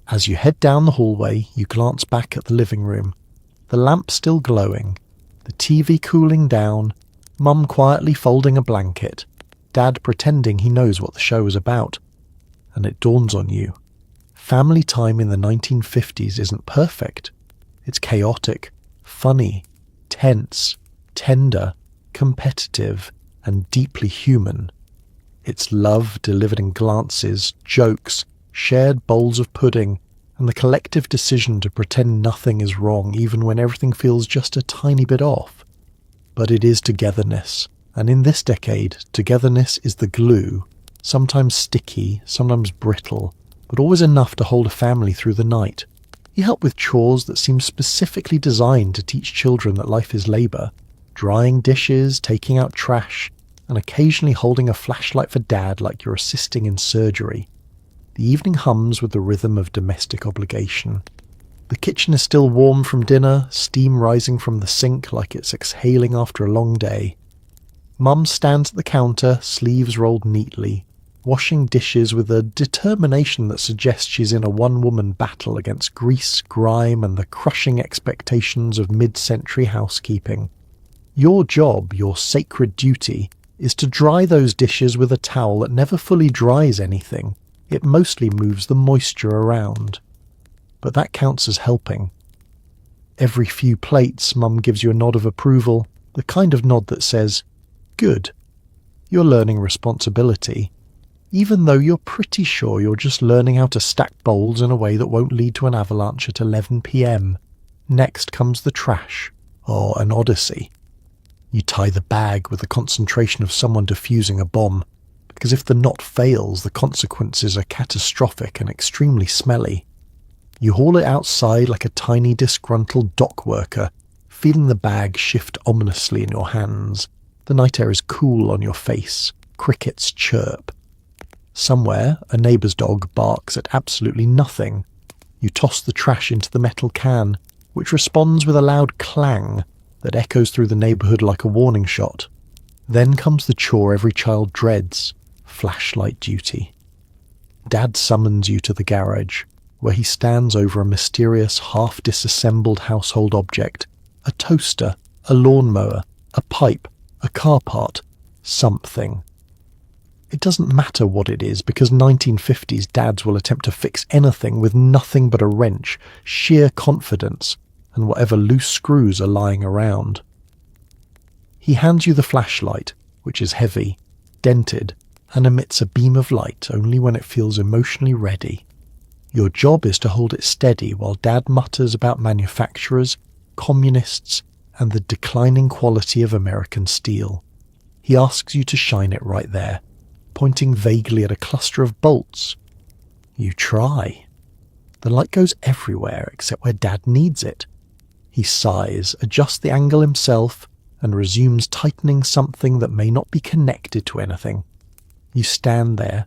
As you head down the hallway, you glance back at the living room. The lamp still glowing, the TV cooling down, Mum quietly folding a blanket, Dad pretending he knows what the show is about. And it dawns on you. Family time in the 1950s isn't perfect. It's chaotic, funny, tense, tender, competitive, and deeply human. It's love delivered in glances, jokes, shared bowls of pudding, and the collective decision to pretend nothing is wrong even when everything feels just a tiny bit off. But it is togetherness, and in this decade, togetherness is the glue, sometimes sticky, sometimes brittle, but always enough to hold a family through the night. You help with chores that seem specifically designed to teach children that life is labour, drying dishes, taking out trash, and occasionally holding a flashlight for Dad like you're assisting in surgery. The evening hums with the rhythm of domestic obligation. The kitchen is still warm from dinner, steam rising from the sink like it's exhaling after a long day. Mum stands at the counter, sleeves rolled neatly, washing dishes with a determination that suggests she's in a one-woman battle against grease, grime, and the crushing expectations of mid-century housekeeping. Your job, your sacred duty, is to dry those dishes with a towel that never fully dries anything. It mostly moves the moisture around. But that counts as helping. Every few plates, Mum gives you a nod of approval, the kind of nod that says, "Good. You're learning responsibility," even though you're pretty sure you're just learning how to stack bowls in a way that won't lead to an avalanche at 11 p.m. Next comes the trash, or an odyssey. You tie the bag with the concentration of someone defusing a bomb, because if the knot fails, the consequences are catastrophic and extremely smelly. You haul it outside like a tiny disgruntled dock worker, feeling the bag shift ominously in your hands. The night air is cool on your face, Crickets chirp. Somewhere, a neighbour's dog barks at absolutely nothing. You toss the trash into the metal can, which responds with a loud clang that echoes through the neighbourhood like a warning shot. Then comes the chore every child dreads, flashlight duty. Dad summons you to the garage, where he stands over a mysterious half-disassembled household object, a toaster, a lawnmower, a pipe, a car part, something. It doesn't matter what it is, because 1950s dads will attempt to fix anything with nothing but a wrench, sheer confidence, and whatever loose screws are lying around. He hands you the flashlight, which is heavy, dented, and emits a beam of light only when it feels emotionally ready. Your job is to hold it steady while Dad mutters about manufacturers, communists, and the declining quality of American steel. He asks you to shine it right there, pointing vaguely at a cluster of bolts. You try. The light goes everywhere except where Dad needs it. He sighs, adjusts the angle himself, and resumes tightening something that may not be connected to anything. You stand there,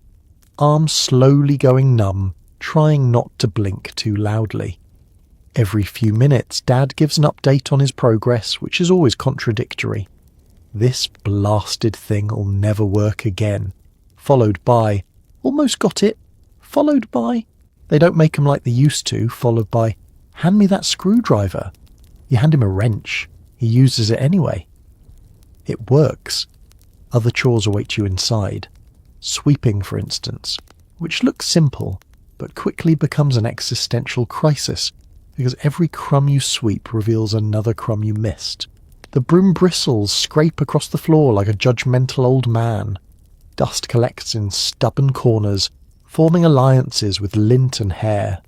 arms slowly going numb, trying not to blink too loudly. Every few minutes, Dad gives an update on his progress, which is always contradictory. This blasted thing'll never work again. Followed by, almost got it. Followed by, they don't make 'em like they used to. Followed by, hand me that screwdriver. You hand him a wrench. He uses it anyway. It works. Other chores await you inside. Sweeping, for instance, which looks simple, but quickly becomes an existential crisis, because every crumb you sweep reveals another crumb you missed. The broom bristles scrape across the floor like a judgmental old man. Dust collects in stubborn corners, forming alliances with lint and hair.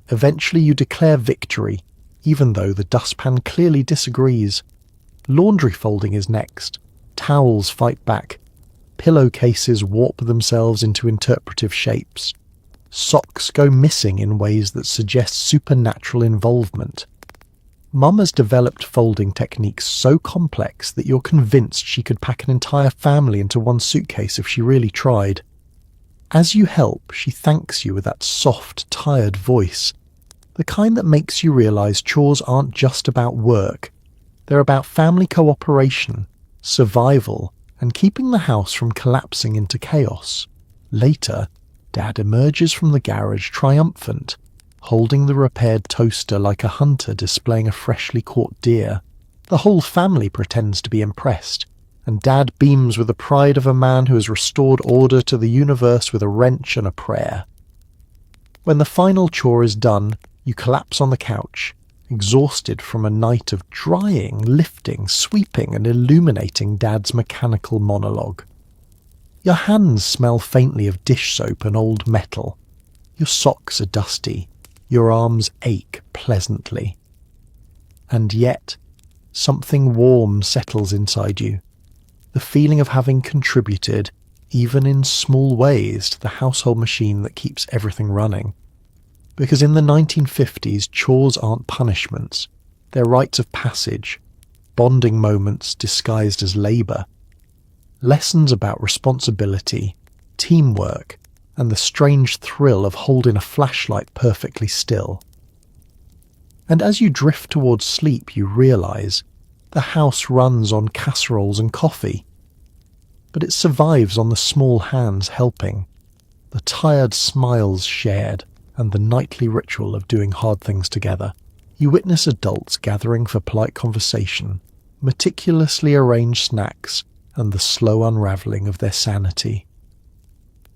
Eventually you declare victory, even though the dustpan clearly disagrees. Laundry folding is next. Towels fight back. Pillowcases warp themselves into interpretive shapes. Socks go missing in ways that suggest supernatural involvement. Mum has developed folding techniques so complex that you're convinced she could pack an entire family into one suitcase if she really tried. As you help, she thanks you with that soft, tired voice, the kind that makes you realise chores aren't just about work. They're about family cooperation, survival, and keeping the house from collapsing into chaos. Later, Dad emerges from the garage triumphant, holding the repaired toaster like a hunter displaying a freshly caught deer. The whole family pretends to be impressed, and Dad beams with the pride of a man who has restored order to the universe with a wrench and a prayer. When the final chore is done, you collapse on the couch, exhausted from a night of drying, lifting, sweeping, and illuminating Dad's mechanical monologue. Your hands smell faintly of dish soap and old metal. Your socks are dusty. Your arms ache pleasantly. And yet, something warm settles inside you. The feeling of having contributed, even in small ways, to the household machine that keeps everything running. Because in the 1950s, chores aren't punishments. They're rites of passage, bonding moments disguised as labour. Lessons about responsibility, teamwork, and the strange thrill of holding a flashlight perfectly still. And as you drift towards sleep, you realise the house runs on casseroles and coffee. But it survives on the small hands helping, the tired smiles shared, and the nightly ritual of doing hard things together. You witness adults gathering for polite conversation, meticulously arranged snacks, and the slow unravelling of their sanity.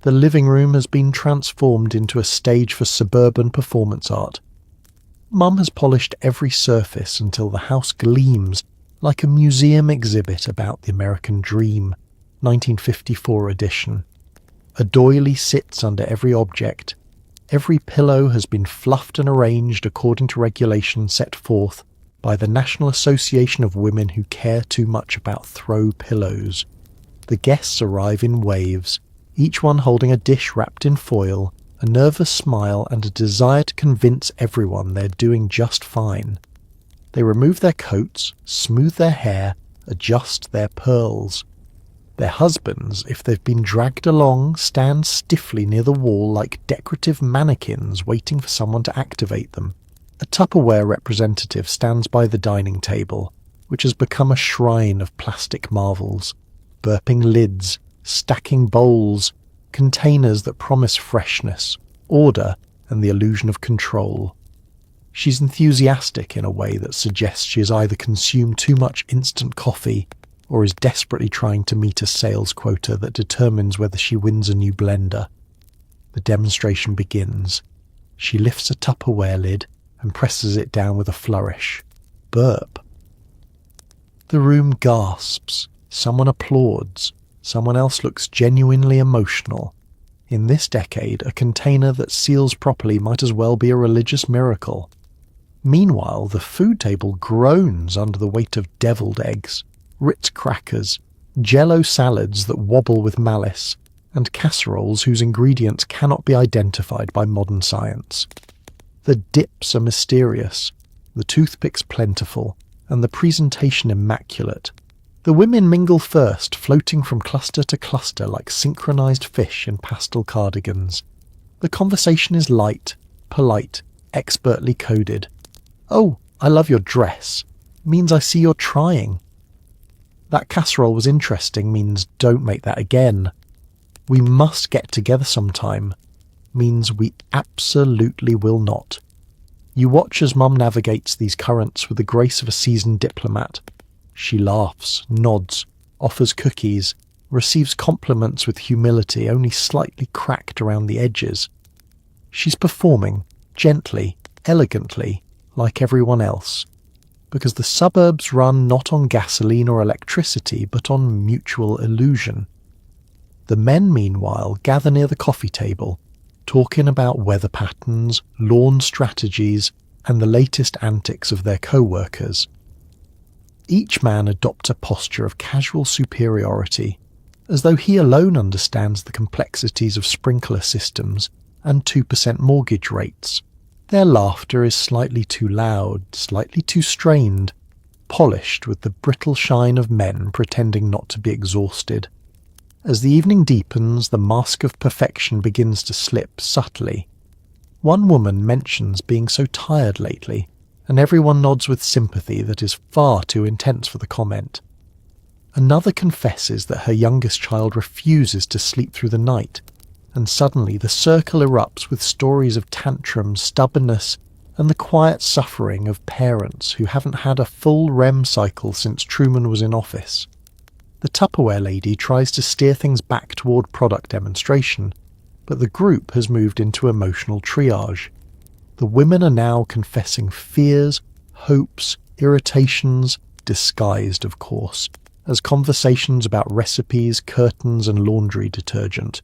The living room has been transformed into a stage for suburban performance art. Mum has polished every surface until the house gleams like a museum exhibit about the American dream, 1954 edition. A doily sits under every object. Every pillow has been fluffed and arranged according to regulations set forth by the National Association of Women Who Care Too Much About Throw Pillows. The guests arrive in waves, each one holding a dish wrapped in foil, a nervous smile, and a desire to convince everyone they're doing just fine. They remove their coats, smooth their hair, adjust their pearls. Their husbands, if they've been dragged along, stand stiffly near the wall like decorative mannequins waiting for someone to activate them. A Tupperware representative stands by the dining table, which has become a shrine of plastic marvels. Burping lids, stacking bowls, containers that promise freshness, order, and the illusion of control. She's enthusiastic in a way that suggests she has either consumed too much instant coffee or is desperately trying to meet a sales quota that determines whether she wins a new blender. The demonstration begins. She lifts a Tupperware lid and presses it down with a flourish. Burp. The room gasps. Someone applauds. Someone else looks genuinely emotional. In this decade, a container that seals properly might as well be a religious miracle. Meanwhile, the food table groans under the weight of deviled eggs, Ritz crackers, Jell-O salads that wobble with malice, and casseroles whose ingredients cannot be identified by modern science. The dips are mysterious, the toothpicks plentiful, and the presentation immaculate. The women mingle first, floating from cluster to cluster like synchronized fish in pastel cardigans. The conversation is light, polite, expertly coded. "Oh, I love your dress," means I see you're trying. "That casserole was interesting," means don't make that again. "We must get together sometime," means we absolutely will not. You watch as Mum navigates these currents with the grace of a seasoned diplomat. She laughs, nods, offers cookies, receives compliments with humility only slightly cracked around the edges. She's performing, gently, elegantly, like everyone else, because the suburbs run not on gasoline or electricity, but on mutual illusion. The men, meanwhile, gather near the coffee table, talking about weather patterns, lawn strategies, and the latest antics of their co-workers. Each man adopts a posture of casual superiority, as though he alone understands the complexities of sprinkler systems and 2% mortgage rates. Their laughter is slightly too loud, slightly too strained, polished with the brittle shine of men pretending not to be exhausted. As the evening deepens, the mask of perfection begins to slip subtly. One woman mentions being so tired lately, and everyone nods with sympathy that is far too intense for the comment. Another confesses that her youngest child refuses to sleep through the night, and suddenly the circle erupts with stories of tantrums, stubbornness, and the quiet suffering of parents who haven't had a full REM cycle since Truman was in office. The Tupperware lady tries to steer things back toward product demonstration, but the group has moved into emotional triage. The women are now confessing fears, hopes, irritations, disguised, of course, as conversations about recipes, curtains, and laundry detergent.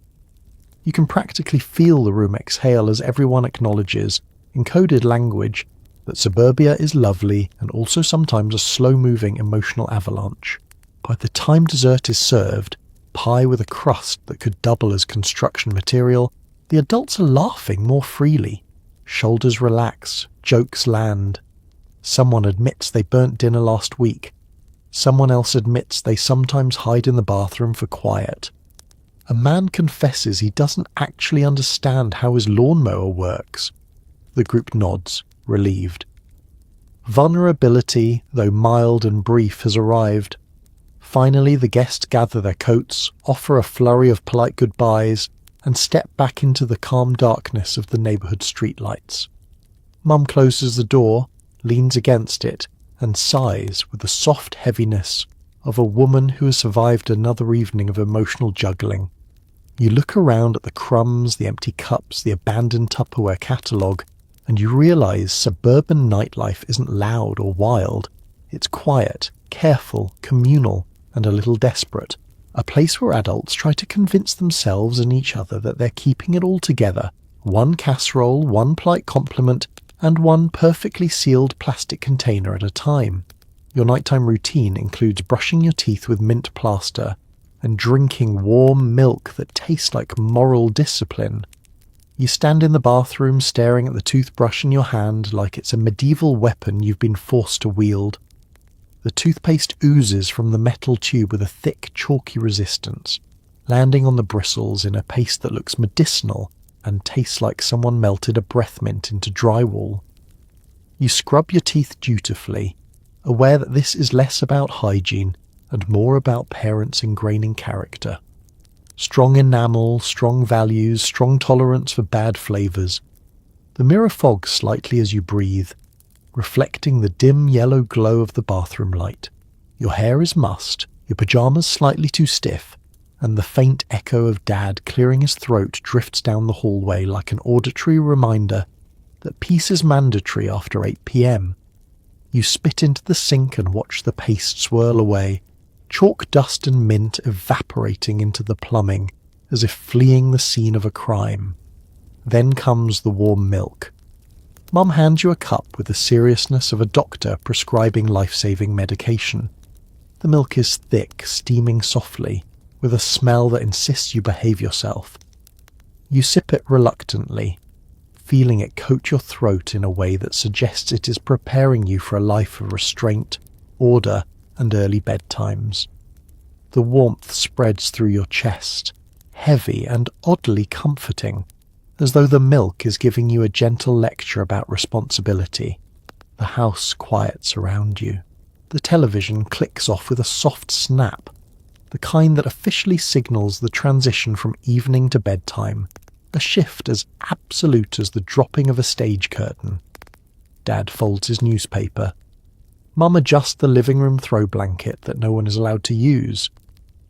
You can practically feel the room exhale as everyone acknowledges, in coded language, that suburbia is lovely and also sometimes a slow-moving emotional avalanche. By the time dessert is served, pie with a crust that could double as construction material, the adults are laughing more freely. Shoulders relax, jokes land. Someone admits they burnt dinner last week. Someone else admits they sometimes hide in the bathroom for quiet. A man confesses he doesn't actually understand how his lawnmower works. The group nods, relieved. Vulnerability, though mild and brief, has arrived. Finally, the guests gather their coats, offer a flurry of polite goodbyes, and step back into the calm darkness of the neighbourhood streetlights. Mum closes the door, leans against it, and sighs with the soft heaviness of a woman who has survived another evening of emotional juggling. You look around at the crumbs, the empty cups, the abandoned Tupperware catalogue, and you realise suburban nightlife isn't loud or wild. It's quiet, careful, communal, and a little desperate. A place where adults try to convince themselves and each other that they're keeping it all together. One casserole, one polite compliment, and one perfectly sealed plastic container at a time. Your nighttime routine includes brushing your teeth with mint plaster and drinking warm milk that tastes like moral discipline. You stand in the bathroom staring at the toothbrush in your hand like it's a medieval weapon you've been forced to wield. The toothpaste oozes from the metal tube with a thick, chalky resistance, landing on the bristles in a paste that looks medicinal and tastes like someone melted a breath mint into drywall. You scrub your teeth dutifully, aware that this is less about hygiene and more about parents ingraining character. Strong enamel, strong values, strong tolerance for bad flavours. The mirror fogs slightly as you breathe, reflecting the dim yellow glow of the bathroom light. Your hair is mussed, your pyjamas slightly too stiff, and the faint echo of Dad clearing his throat drifts down the hallway like an auditory reminder that peace is mandatory after 8 p.m. You spit into the sink and watch the paste swirl away, chalk dust and mint evaporating into the plumbing as if fleeing the scene of a crime. Then comes the warm milk. Mum hands you a cup with the seriousness of a doctor prescribing life-saving medication. The milk is thick, steaming softly, with a smell that insists you behave yourself. You sip it reluctantly, feeling it coat your throat in a way that suggests it is preparing you for a life of restraint, order, and early bedtimes. The warmth spreads through your chest, heavy and oddly comforting, as though the milk is giving you a gentle lecture about responsibility. The house quiets around you. The television clicks off with a soft snap, the kind that officially signals the transition from evening to bedtime, a shift as absolute as the dropping of a stage curtain. Dad folds his newspaper. Mum adjusts the living room throw blanket that no one is allowed to use.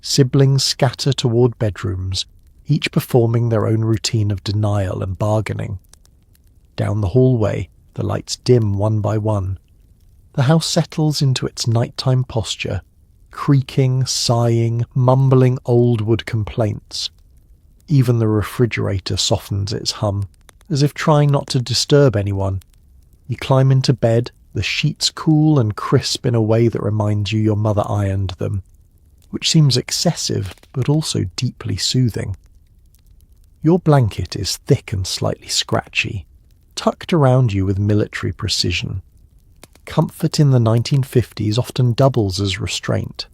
Siblings scatter toward bedrooms, each performing their own routine of denial and bargaining. Down the hallway, the lights dim one by one. The house settles into its nighttime posture, creaking, sighing, mumbling old wood complaints. Even the refrigerator softens its hum, as if trying not to disturb anyone. You climb into bed, the sheets cool and crisp in a way that reminds you your mother ironed them, which seems excessive but also deeply soothing. Your blanket is thick and slightly scratchy, tucked around you with military precision. Comfort in the 1950s often doubles as restraint.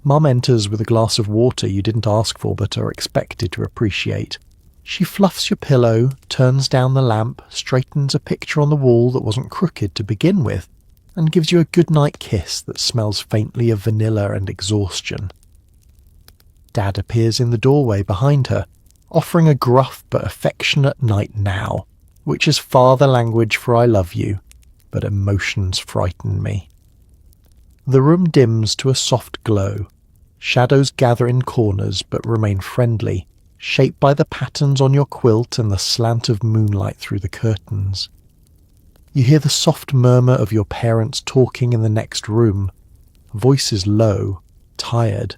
Mum enters with a glass of water you didn't ask for but are expected to appreciate. She fluffs your pillow, turns down the lamp, straightens a picture on the wall that wasn't crooked to begin with, and gives you a goodnight kiss that smells faintly of vanilla and exhaustion. Dad appears in the doorway behind her, offering a gruff but affectionate night now, which is father language for I love you, but emotions frighten me. The room dims to a soft glow. Shadows gather in corners but remain friendly, shaped by the patterns on your quilt and the slant of moonlight through the curtains. You hear the soft murmur of your parents talking in the next room, voices low, tired,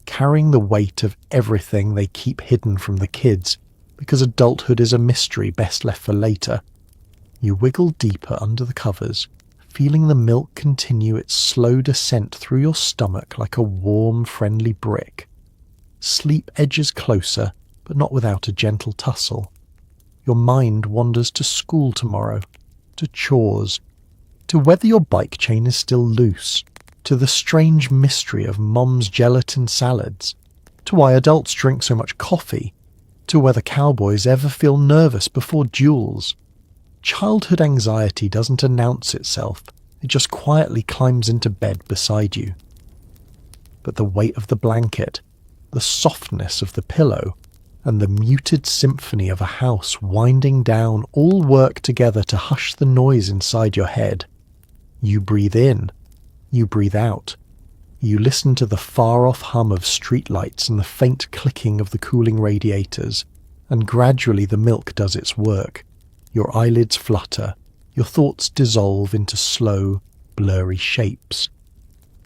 carrying the weight of everything they keep hidden from the kids, because adulthood is a mystery best left for later. You wiggle deeper under the covers, feeling the milk continue its slow descent through your stomach like a warm, friendly brick. Sleep edges closer, but not without a gentle tussle. Your mind wanders to school tomorrow, to chores, to whether your bike chain is still loose, to the strange mystery of Mom's gelatin salads, to why adults drink so much coffee, to whether cowboys ever feel nervous before duels. Childhood anxiety doesn't announce itself, it just quietly climbs into bed beside you. But the weight of the blanket, the softness of the pillow, and the muted symphony of a house winding down all work together to hush the noise inside your head. You breathe in, you breathe out. You listen to the far-off hum of streetlights and the faint clicking of the cooling radiators, and gradually the milk does its work. Your eyelids flutter, your thoughts dissolve into slow, blurry shapes.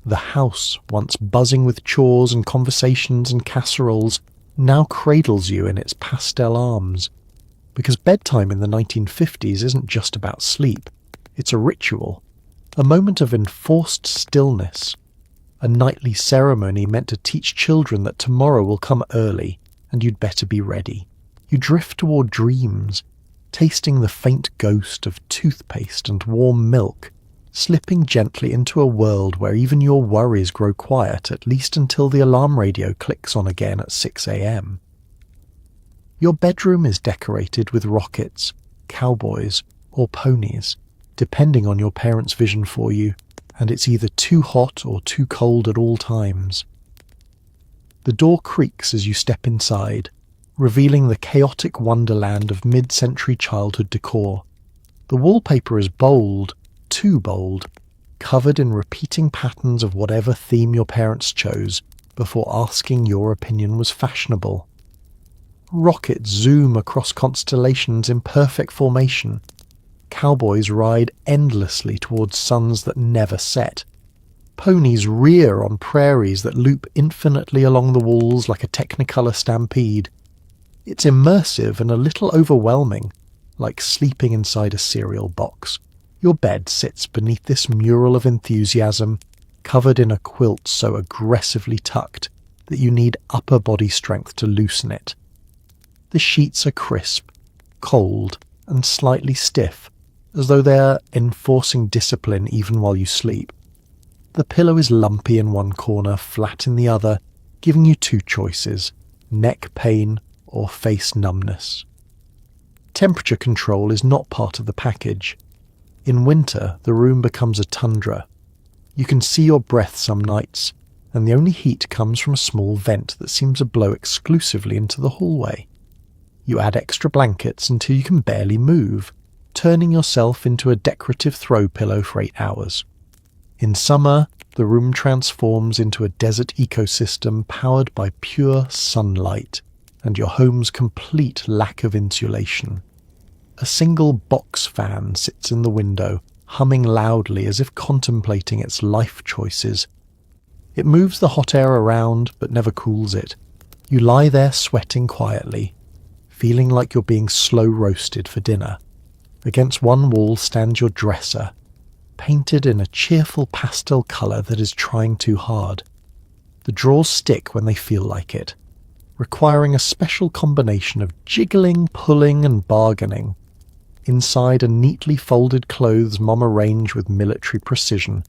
The house, once buzzing with chores and conversations and casseroles, now cradles you in its pastel arms. Because bedtime in the 1950s isn't just about sleep, it's a ritual, a moment of enforced stillness, a nightly ceremony meant to teach children that tomorrow will come early and you'd better be ready. You drift toward dreams, tasting the faint ghost of toothpaste and warm milk, slipping gently into a world where even your worries grow quiet, at least until the alarm radio clicks on again at 6 a.m. Your bedroom is decorated with rockets, cowboys, or ponies, depending on your parents' vision for you, and it's either too hot or too cold at all times. The door creaks as you step inside, revealing the chaotic wonderland of mid-century childhood decor. The wallpaper is bold, too bold, covered in repeating patterns of whatever theme your parents chose before asking your opinion was fashionable. Rockets zoom across constellations in perfect formation. Cowboys ride endlessly towards suns that never set. Ponies rear on prairies that loop infinitely along the walls like a Technicolor stampede. It's immersive and a little overwhelming, like sleeping inside a cereal box. Your bed sits beneath this mural of enthusiasm, covered in a quilt so aggressively tucked that you need upper body strength to loosen it. The sheets are crisp, cold, and slightly stiff, as though they are enforcing discipline even while you sleep. The pillow is lumpy in one corner, flat in the other, giving you two choices: neck pain or face numbness. Temperature control is not part of the package. In winter, the room becomes a tundra. You can see your breath some nights, and the only heat comes from a small vent that seems to blow exclusively into the hallway. You add extra blankets until you can barely move, turning yourself into a decorative throw pillow for 8 hours. In summer, the room transforms into a desert ecosystem powered by pure sunlight and your home's complete lack of insulation. A single box fan sits in the window, humming loudly as if contemplating its life choices. It moves the hot air around, but never cools it. You lie there sweating quietly, feeling like you're being slow roasted for dinner. Against one wall stands your dresser, painted in a cheerful pastel colour that is trying too hard. The drawers stick when they feel like it, requiring a special combination of jiggling, pulling and bargaining. Inside are neatly folded clothes Mom arranged with military precision.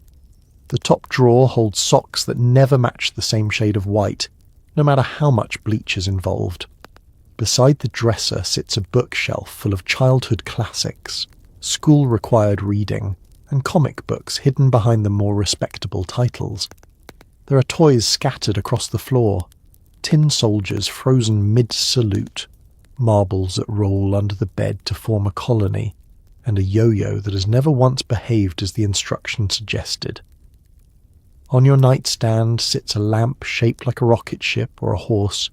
The top drawer holds socks that never match the same shade of white, no matter how much bleach is involved. Beside the dresser sits a bookshelf full of childhood classics, school-required reading, and comic books hidden behind the more respectable titles. There are toys scattered across the floor, tin soldiers frozen mid-salute, marbles that roll under the bed to form a colony, and a yo-yo that has never once behaved as the instructions suggested. On your nightstand sits a lamp shaped like a rocket ship or a horse,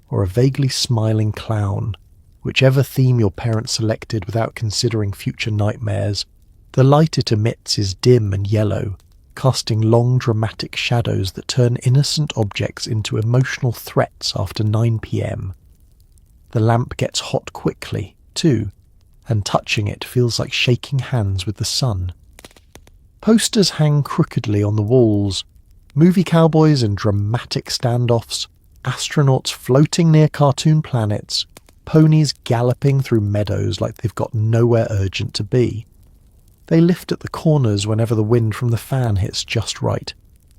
or a vaguely smiling clown, whichever theme your parents selected without considering future nightmares. The light it emits is dim and yellow, casting long dramatic shadows that turn innocent objects into emotional threats after 9 p.m. The lamp gets hot quickly, too, and touching it feels like shaking hands with the sun. Posters hang crookedly on the walls, movie cowboys in dramatic standoffs, astronauts floating near cartoon planets, ponies galloping through meadows like they've got nowhere urgent to be. They lift at the corners whenever the wind from the fan hits just right,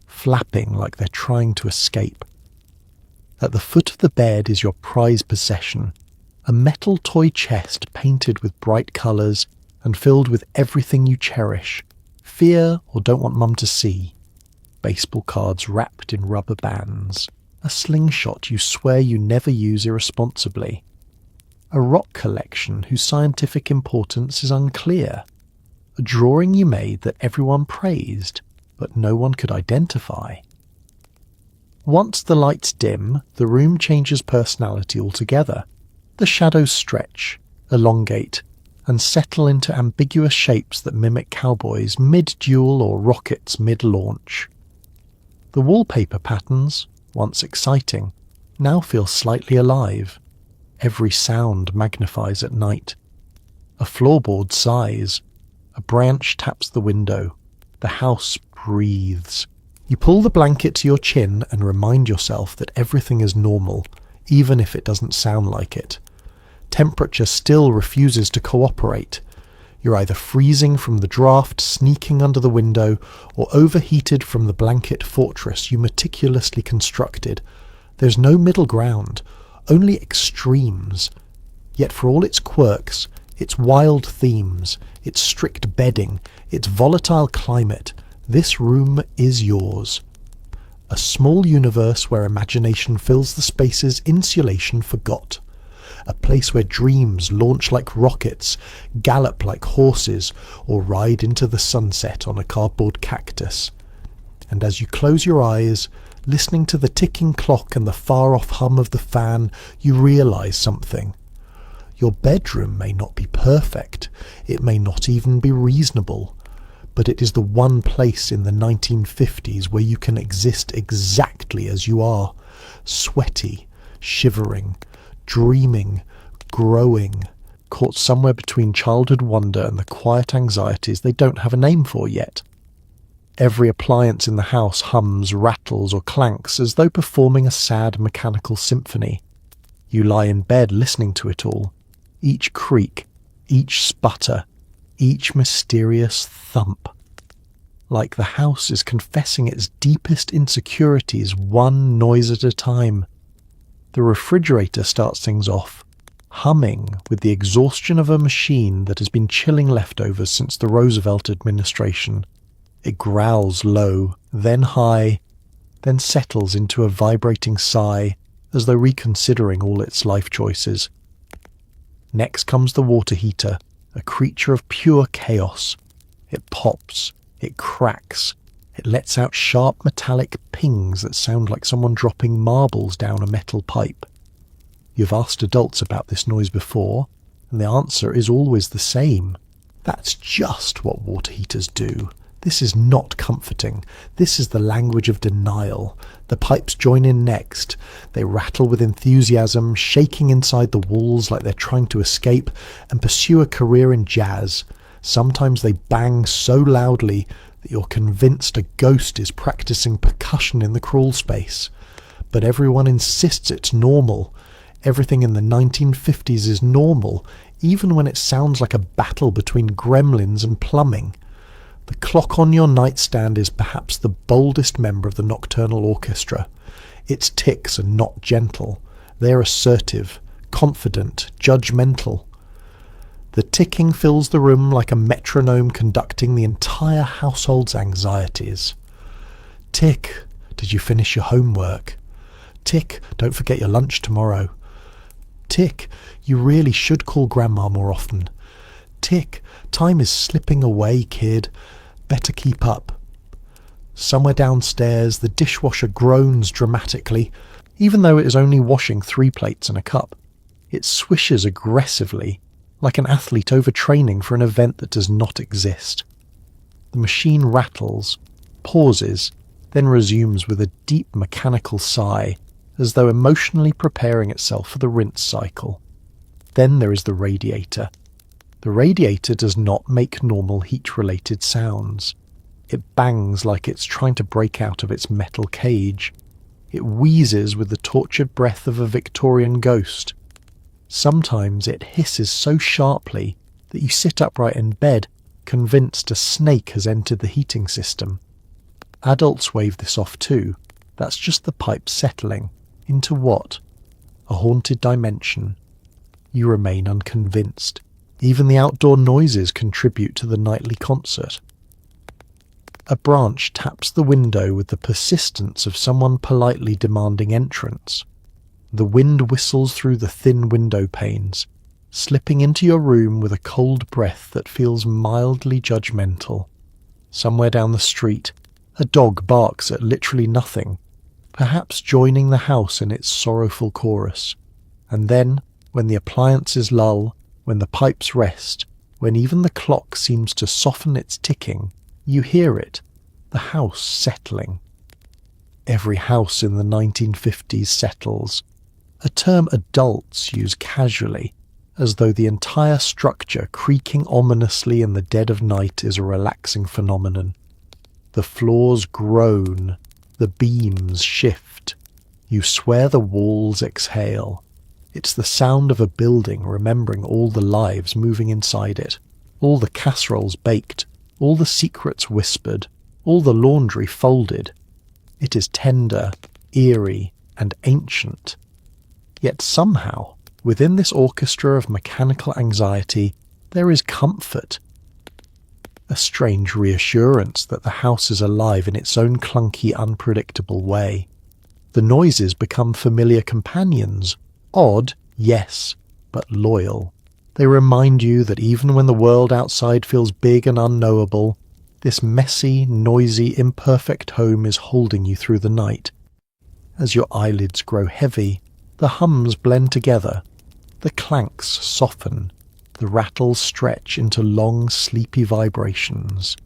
flapping like they're trying to escape. At the foot of the bed is your prized possession, a metal toy chest painted with bright colours and filled with everything you cherish, fear or don't want Mum to see. Baseball cards wrapped in rubber bands, a slingshot you swear you never use irresponsibly, a rock collection whose scientific importance is unclear, a drawing you made that everyone praised, but no one could identify. Once the lights dim, the room changes personality altogether. The shadows stretch, elongate, and settle into ambiguous shapes that mimic cowboys mid-duel or rockets mid-launch. The wallpaper patterns, once exciting, now feel slightly alive. Every sound magnifies at night. A floorboard sighs. A branch taps the window. The house breathes. You pull the blanket to your chin and remind yourself that everything is normal, even if it doesn't sound like it. Temperature still refuses to cooperate. You're either freezing from the draft sneaking under the window or overheated from the blanket fortress you meticulously constructed. There's no middle ground, only extremes. Yet for all its quirks, its wild themes, its strict bedding, its volatile climate, this room is yours. A small universe where imagination fills the spaces insulation forgot. A place where dreams launch like rockets, gallop like horses, or ride into the sunset on a cardboard cactus. And as you close your eyes, listening to the ticking clock and the far-off hum of the fan, you realise something. Your bedroom may not be perfect, it may not even be reasonable, but it is the one place in the 1950s where you can exist exactly as you are, sweaty, shivering, dreaming, growing, caught somewhere between childhood wonder and the quiet anxieties they don't have a name for yet. Every appliance in the house hums, rattles, or clanks as though performing a sad mechanical symphony. You lie in bed listening to it all, each creak, each sputter, each mysterious thump. Like the house is confessing its deepest insecurities one noise at a time. The refrigerator starts things off, humming with the exhaustion of a machine that has been chilling leftovers since the Roosevelt administration. It growls low, then high, then settles into a vibrating sigh, as though reconsidering all its life choices. Next comes the water heater, a creature of pure chaos. It pops, it cracks, it lets out sharp metallic pings that sound like someone dropping marbles down a metal pipe. You've asked adults about this noise before, and the answer is always the same. That's just what water heaters do. This is not comforting. This is the language of denial. The pipes join in next. They rattle with enthusiasm, shaking inside the walls like they're trying to escape and pursue a career in jazz. Sometimes they bang so loudly that you're convinced a ghost is practicing percussion in the crawl space. But everyone insists it's normal. Everything in the 1950s is normal, even when it sounds like a battle between gremlins and plumbing. The clock on your nightstand is perhaps the boldest member of the nocturnal orchestra. Its ticks are not gentle. They're assertive, confident, judgmental. The ticking fills the room like a metronome conducting the entire household's anxieties. Tick, did you finish your homework? Tick, don't forget your lunch tomorrow. Tick, you really should call Grandma more often. Tick, time is slipping away, kid. Better keep up. Somewhere downstairs, the dishwasher groans dramatically, even though it is only washing 3 plates and a cup. It swishes aggressively, like an athlete overtraining for an event that does not exist. The machine rattles, pauses, then resumes with a deep mechanical sigh, as though emotionally preparing itself for the rinse cycle. Then there is the radiator. The radiator does not make normal heat-related sounds. It bangs like it's trying to break out of its metal cage. It wheezes with the tortured breath of a Victorian ghost. Sometimes it hisses so sharply that you sit upright in bed, convinced a snake has entered the heating system. Adults wave this off too. That's just the pipe settling. Into what? A haunted dimension. You remain unconvinced. Even the outdoor noises contribute to the nightly concert. A branch taps the window with the persistence of someone politely demanding entrance. The wind whistles through the thin window panes, slipping into your room with a cold breath that feels mildly judgmental. Somewhere down the street, a dog barks at literally nothing, perhaps joining the house in its sorrowful chorus. And then, when the appliances lull, when the pipes rest, when even the clock seems to soften its ticking, you hear it, the house settling. Every house in the 1950s settles, a term adults use casually, as though the entire structure creaking ominously in the dead of night is a relaxing phenomenon. The floors groan, the beams shift. You swear the walls exhale. It's the sound of a building remembering all the lives moving inside it. all the casseroles baked, all the secrets whispered, all the laundry folded. It is tender, eerie, and ancient. Yet somehow, within this orchestra of mechanical anxiety, there is comfort. A strange reassurance that the house is alive in its own clunky, unpredictable way. The noises become familiar companions. Odd, yes, but loyal. They remind you that even when the world outside feels big and unknowable, this messy, noisy, imperfect home is holding you through the night. As your eyelids grow heavy, the hums blend together. The clanks soften. The rattles stretch into long, sleepy vibrations.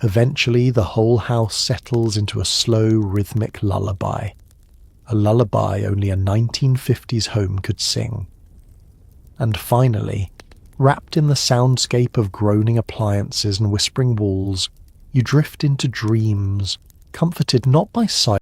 Eventually, the whole house settles into a slow, rhythmic lullaby. A lullaby only a 1950s home could sing. And finally, wrapped in the soundscape of groaning appliances and whispering walls, you drift into dreams, comforted not by sight